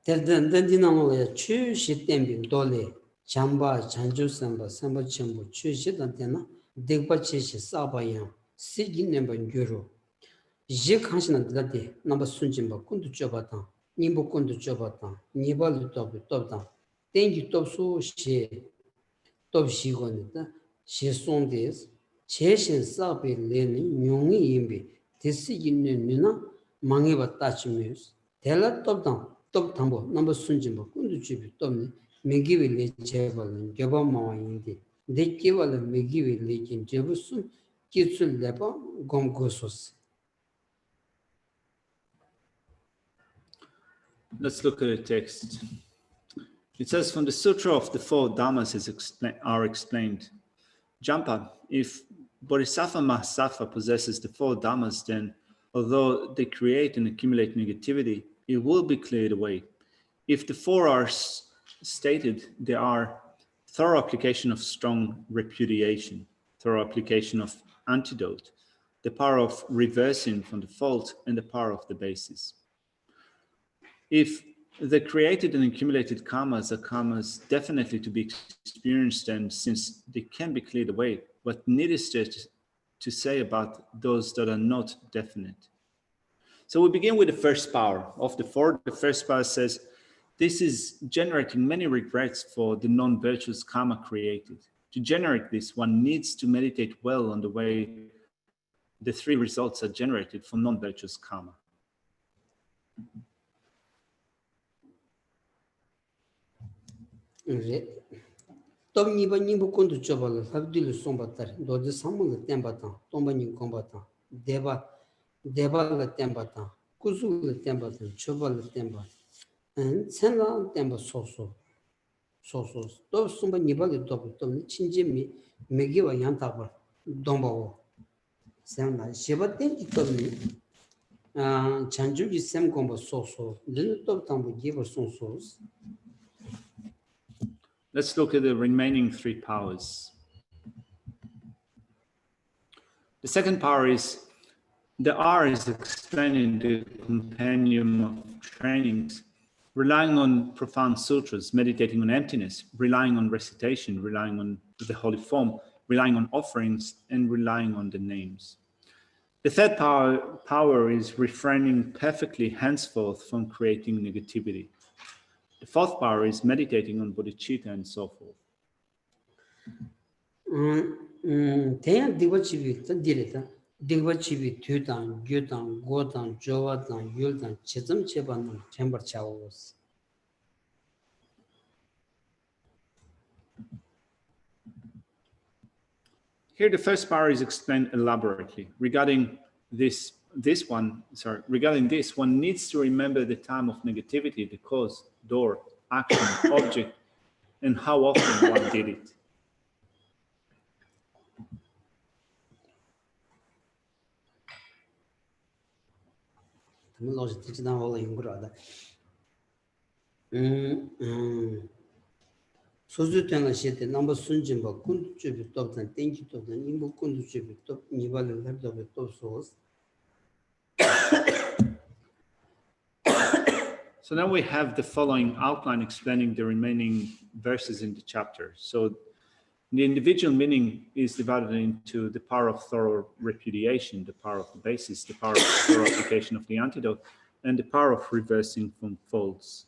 대단단디나모에 추시템빈 돌레 잠바 잔주삼바 삼바첨부 추시단테나 대바치시 사바야 시긴nemban gyuru je khanshina dade namba sunjimba kundu chobata nimbo kundu chobata nibalu tobu tobda 땡기 톱수 시 톱시고는다 시송데스 제신 사베 레니 뇽이 임비 데스 있는 누나 망해바 따치미스 델라 톱당 톱당보 넘버 순진보 군두 집이 톱니 메기빌레 제발은 겨바마와인데 데키발은 메기빌레 긴 제부순 기술 레바 곰고소스. Let's look at the text. It says, from the Sutra of the Four Dhammas are explained. Jampa, if Bodhisattva Mahasattva possesses the Four Dhammas, then although they create and accumulate negativity, it will be cleared away. If the four are stated, they are thorough application of strong repudiation, thorough application of antidote, the power of reversing from the fault, and the power of the basis. If the created and accumulated karmas are karmas definitely to be experienced, and since they can be cleared away, what needed to say about those that are not definite? So we begin with the first power of the four. The first power says, this is generating many regrets for the non-virtuous karma created. To generate this, one needs to meditate well on the way the three results are generated for non-virtuous karma. 톱니바 님부콘도 줘발라 합딜을 솜바타리 너지 삼문을 땜바타 똥바님 공바타 데발을 땜바타 구수를 땜바타 줘발을 땜바 센라 땜바 소소 또 솜바 니발이 또 친지미 메기와 양타바 동바오 센라 시바텐 톱니 찬주기 셈 공바 소소 늘 톱탐부 기버 소소스. Let's look at the remaining three powers. The second power is, the R is explained in the compendium of trainings, relying on profound sutras, meditating on emptiness, relying on recitation, relying on the holy form, relying on offerings, and relying on the names. The third power is refraining perfectly henceforth from creating negativity. The fourth power is meditating on bodhicitta and so forth. 대한 디버치비 던디레다 디버치비 튜단 규단 고단 조와단 율단 제점 제반은 챔버 차오스. Here the first power is explained elaborately. Regarding this, one needs to remember the time of negativity, the cause, door, action, object, and how often one did it. 소주땡을 시대 넘버 순진바 군주비 톱단 땡기 톱단 인부 군주비 톱 니발을 할도비 톱소스. So now we have the following outline explaining the remaining verses in the chapter. So the individual meaning is divided into the power of thorough repudiation, the power of the basis, the power of thorough application of the antidote, and the power of reversing from faults.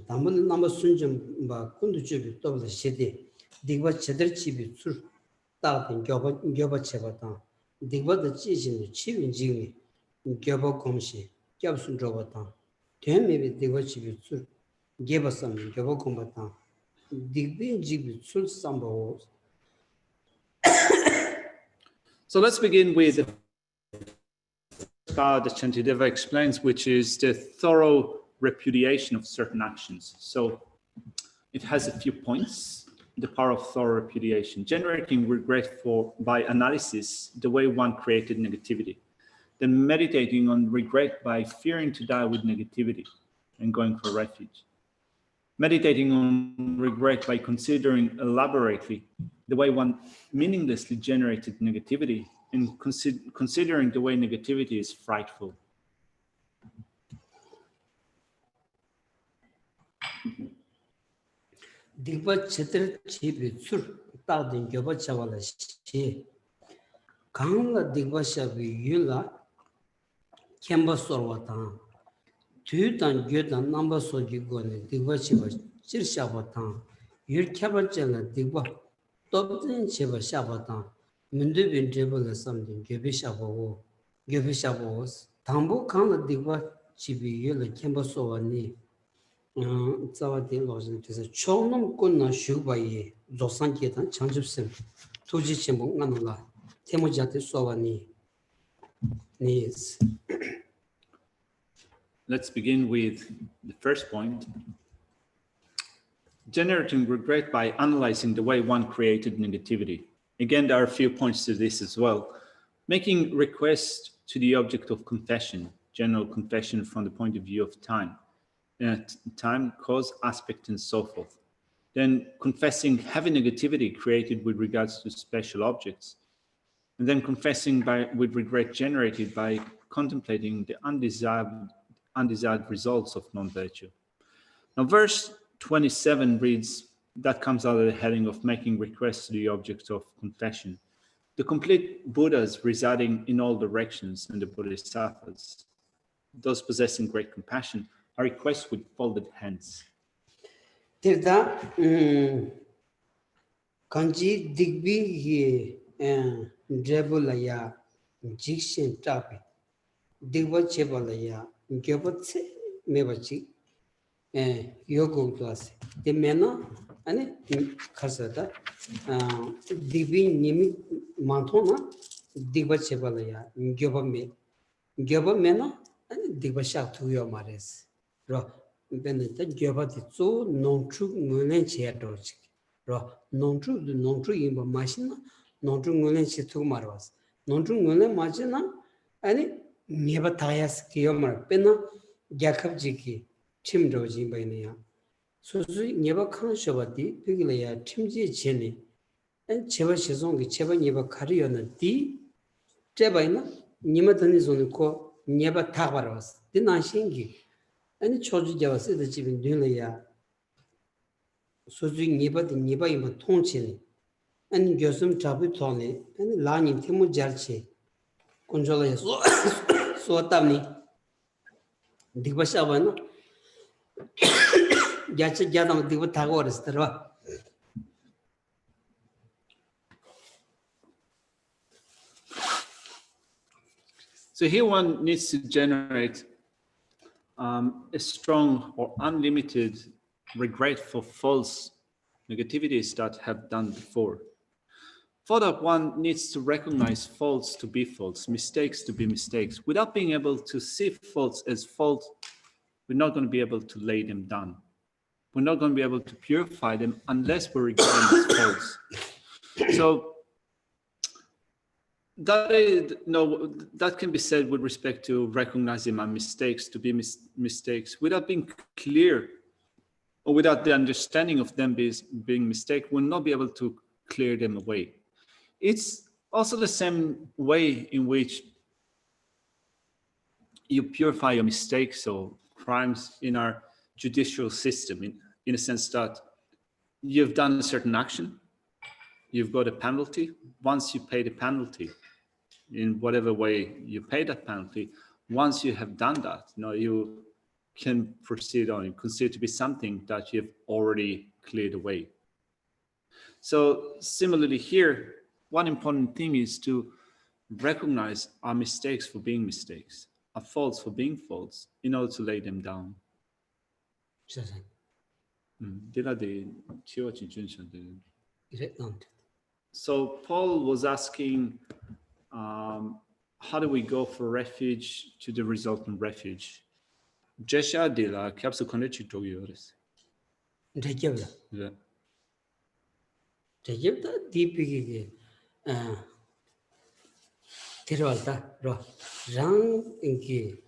담은 남아 순전 바 군두집이 또는 시대 디바 제들집이 술 따든 겨바 쳐봤다 디바의 지진의 치윈징이 겨바 공시 겹순 줘봤다 대매비 디바집이 술 겨바선 겨바 공봤다 디빈집이 술 삼바오. So let's begin with the part that Shantideva explains, which is the thorough repudiation of certain actions. So it has a few points. The power of thorough repudiation, generating regret by analysis, the way one created negativity. Then meditating on regret by fearing to die with negativity and going for refuge. Meditating on regret by considering elaborately the way one meaninglessly generated negativity and considering the way negativity is frightful. 디바 제들 집이 술 따든 겨바 차발라 시 강라 디바샤비 율라 canvas or what? Two and good and number so you go in the watchable Chirshabatan. Your cabaret digba. Top in Shiva Shabatan. Mundu bin dribble or something, Gibishabo. Gibishabos. Tambo can't digba chibi yellow canvas over knee. Zawadi lost is a chonum gonna shoot by ye. Zosanket and Chanjupsim. Tuji Chimbo Nanula. Temujati Sovani. Knees. Let's begin with the first point. Generating regret by analyzing the way one created negativity. Again, there are a few points to this as well. Making requests to the object of confession, general confession from the point of view of time, cause, aspect, and so forth. Then confessing heavy negativity created with regards to special objects. And then confessing with regret generated by contemplating the undesired results of non-virtue. Now, verse 27 reads, that comes out of the heading of making requests to the object of confession. The complete Buddhas residing in all directions and the Bodhisattvas, those possessing great compassion, are requests with folded hands. Tirda Kanji Digbi Drebulaya Jikshin Tapi Digba Chebalaya Gyobatse Mebachi Yogo class. The mena and Kasada Digbi Nimi Mantona Digba Chebalaya Gyoba Mena and Digba Shak to your mares. Beneta Gyobatitsu non true Mulen Cheatorch. Non true in machine, non true Mulen Chetu Marvas. Non true Mulen Machina and never tires Kiomar Pena Jakab Jiki, Tim Doji Bania. So never can show at the Piglia, Timji Chenny, and Cheva Shizongi Cheva never carry on a D. Jebaina, Nimatan is on the call, never Tavaras, the Nashingi. And Choji Javas is the Jibin Dulia. So Niba the Niba in Tonchini, and Gosum Tabutoni, and Lani Timu Jarchi, Conjola Sotamni, Dibashavana, Yacha Janam Divatagores, the rock. So here one needs to generate a strong or unlimited regret for false negativities that have done before. For that, one needs to recognize faults to be faults, mistakes to be mistakes. Without being able to see faults as faults, we're not going to be able to lay them down. We're not going to be able to purify them unless we're regarding as faults. So that can be said with respect to recognizing my mistakes to be mistakes. Without being clear, or without the understanding of them being mistake, we'll not be able to clear them away. It's also the same way in which you purify your mistakes or crimes in our judicial system, in a sense that you've done a certain action, you've got a penalty. Once you pay the penalty, in whatever way you pay that penalty, once you have done that, you can proceed on and consider to be something that you've already cleared away. So similarly here, one important thing is to recognize our mistakes for being mistakes, our faults for being faults, in order to lay them down. So Paul was asking, how do we go for refuge to the resultant refuge? Geshe de la capsule connected to yours. Yeah. Deep Tirvalta, Rang inki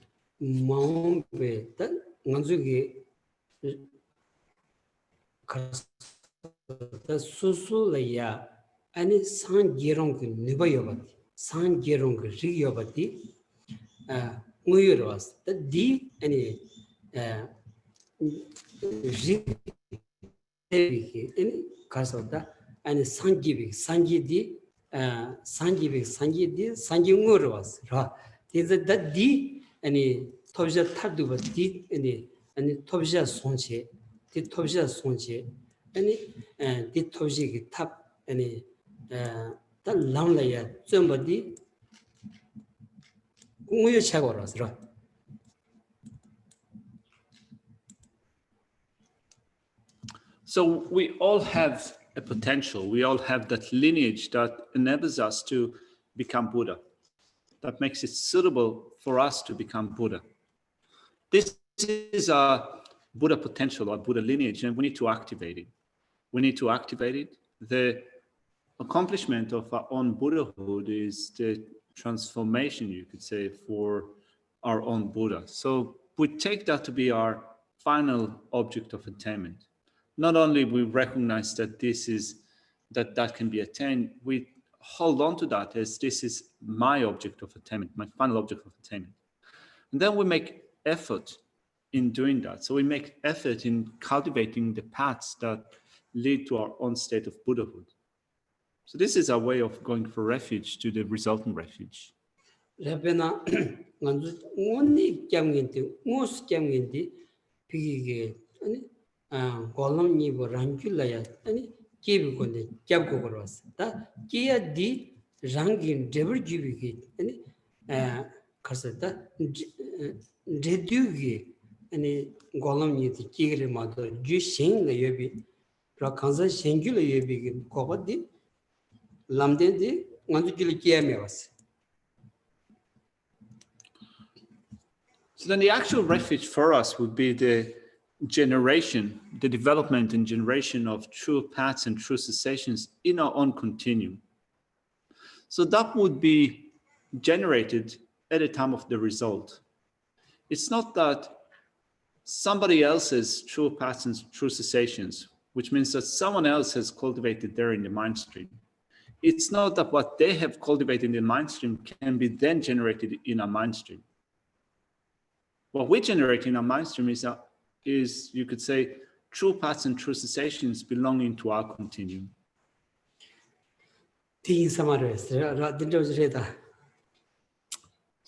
Maumbe, Manzugi Susulaya, and San Girong Nibayobati, San Girong Rigobati, Muyuros, the D any any Kasota, and Sangi Sangi Muros. Is that D 아니 톱시아 탑두고 아니 톱시아 손체 톱시아 손체 아니 톱시기 탑 아니 다 랑라야 좀버디 공유 차고라서 So we all have a potential. We all have that lineage that enables us to become Buddha, that makes it suitable for us to become Buddha. This is a Buddha potential or Buddha lineage, and we need to activate it. We need to activate it. The accomplishment of our own Buddhahood is the transformation, you could say, for our own Buddha. So we take that to be our final object of attainment. Not only we recognize that that can be attained, we hold on to that as this is my object of attainment, my final object of attainment. And then we make effort in doing that. So we make effort in cultivating the paths that lead to our own state of Buddhahood. So this is our way of going for refuge to the resultant refuge. 레베나 간주 온니 꺄응인데 무스 꺄응인데 비게 아니 골럼니 버랑줄라야 아니 기비고네 꺄고 걸었어 다 기야디 랑긴 데버지비기 아니 가서다 제듀기 아니 골럼니디 기그레 마도 주싱가 여비 라칸자 생귤 여비기 거거디 람데디 간주길 기야메왔어. So then the actual refuge for us would be the generation, the development and generation of true paths and true cessations in our own continuum. So that would be generated at the time of the result. It's not that somebody else's true paths and true cessations, which means that someone else has cultivated there in the mind stream. It's not that what they have cultivated in the mind stream can be then generated in our mind stream. What we generate in our mind stream is, you could say, true paths and true cessations belonging to our continuum. So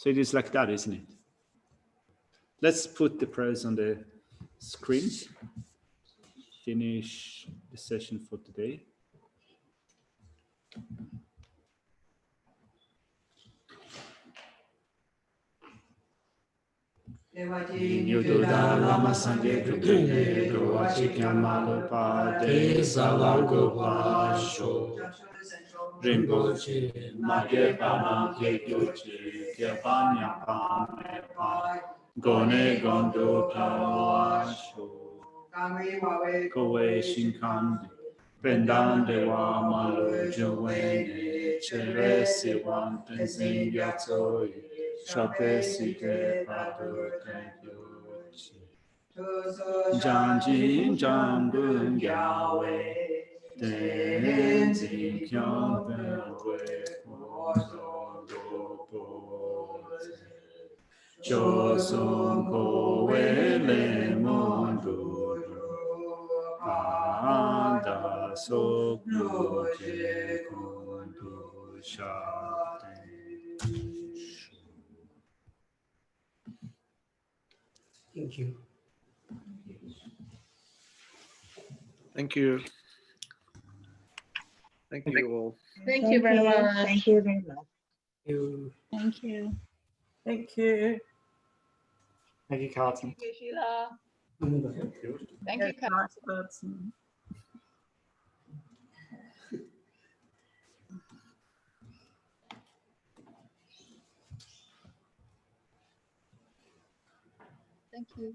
it is like that, isn't it? Let's put the prayers on the screen. Finish the session for today. Yududa lama sangye kukune doa chikyama lopa de salango pasho Rinpoche magye pana kye kyochi kye panya pame pa gone gondo tawasho kowe shinkande pendande wa malo jowene chere se wan tenzin yatsoi Shape sike padu tenyochi Janjin jambun yawe Tenzin kyampen we Mozo dopote Choson kowe le mondu Pada sokno je kundu shate Thank you. Thank you. Thank you all. Thank you very much. Thank you very much. Thank you. Thank you. Thank you, Carlton. Thank you, Sheila. Thank you, Carlton. Thank you.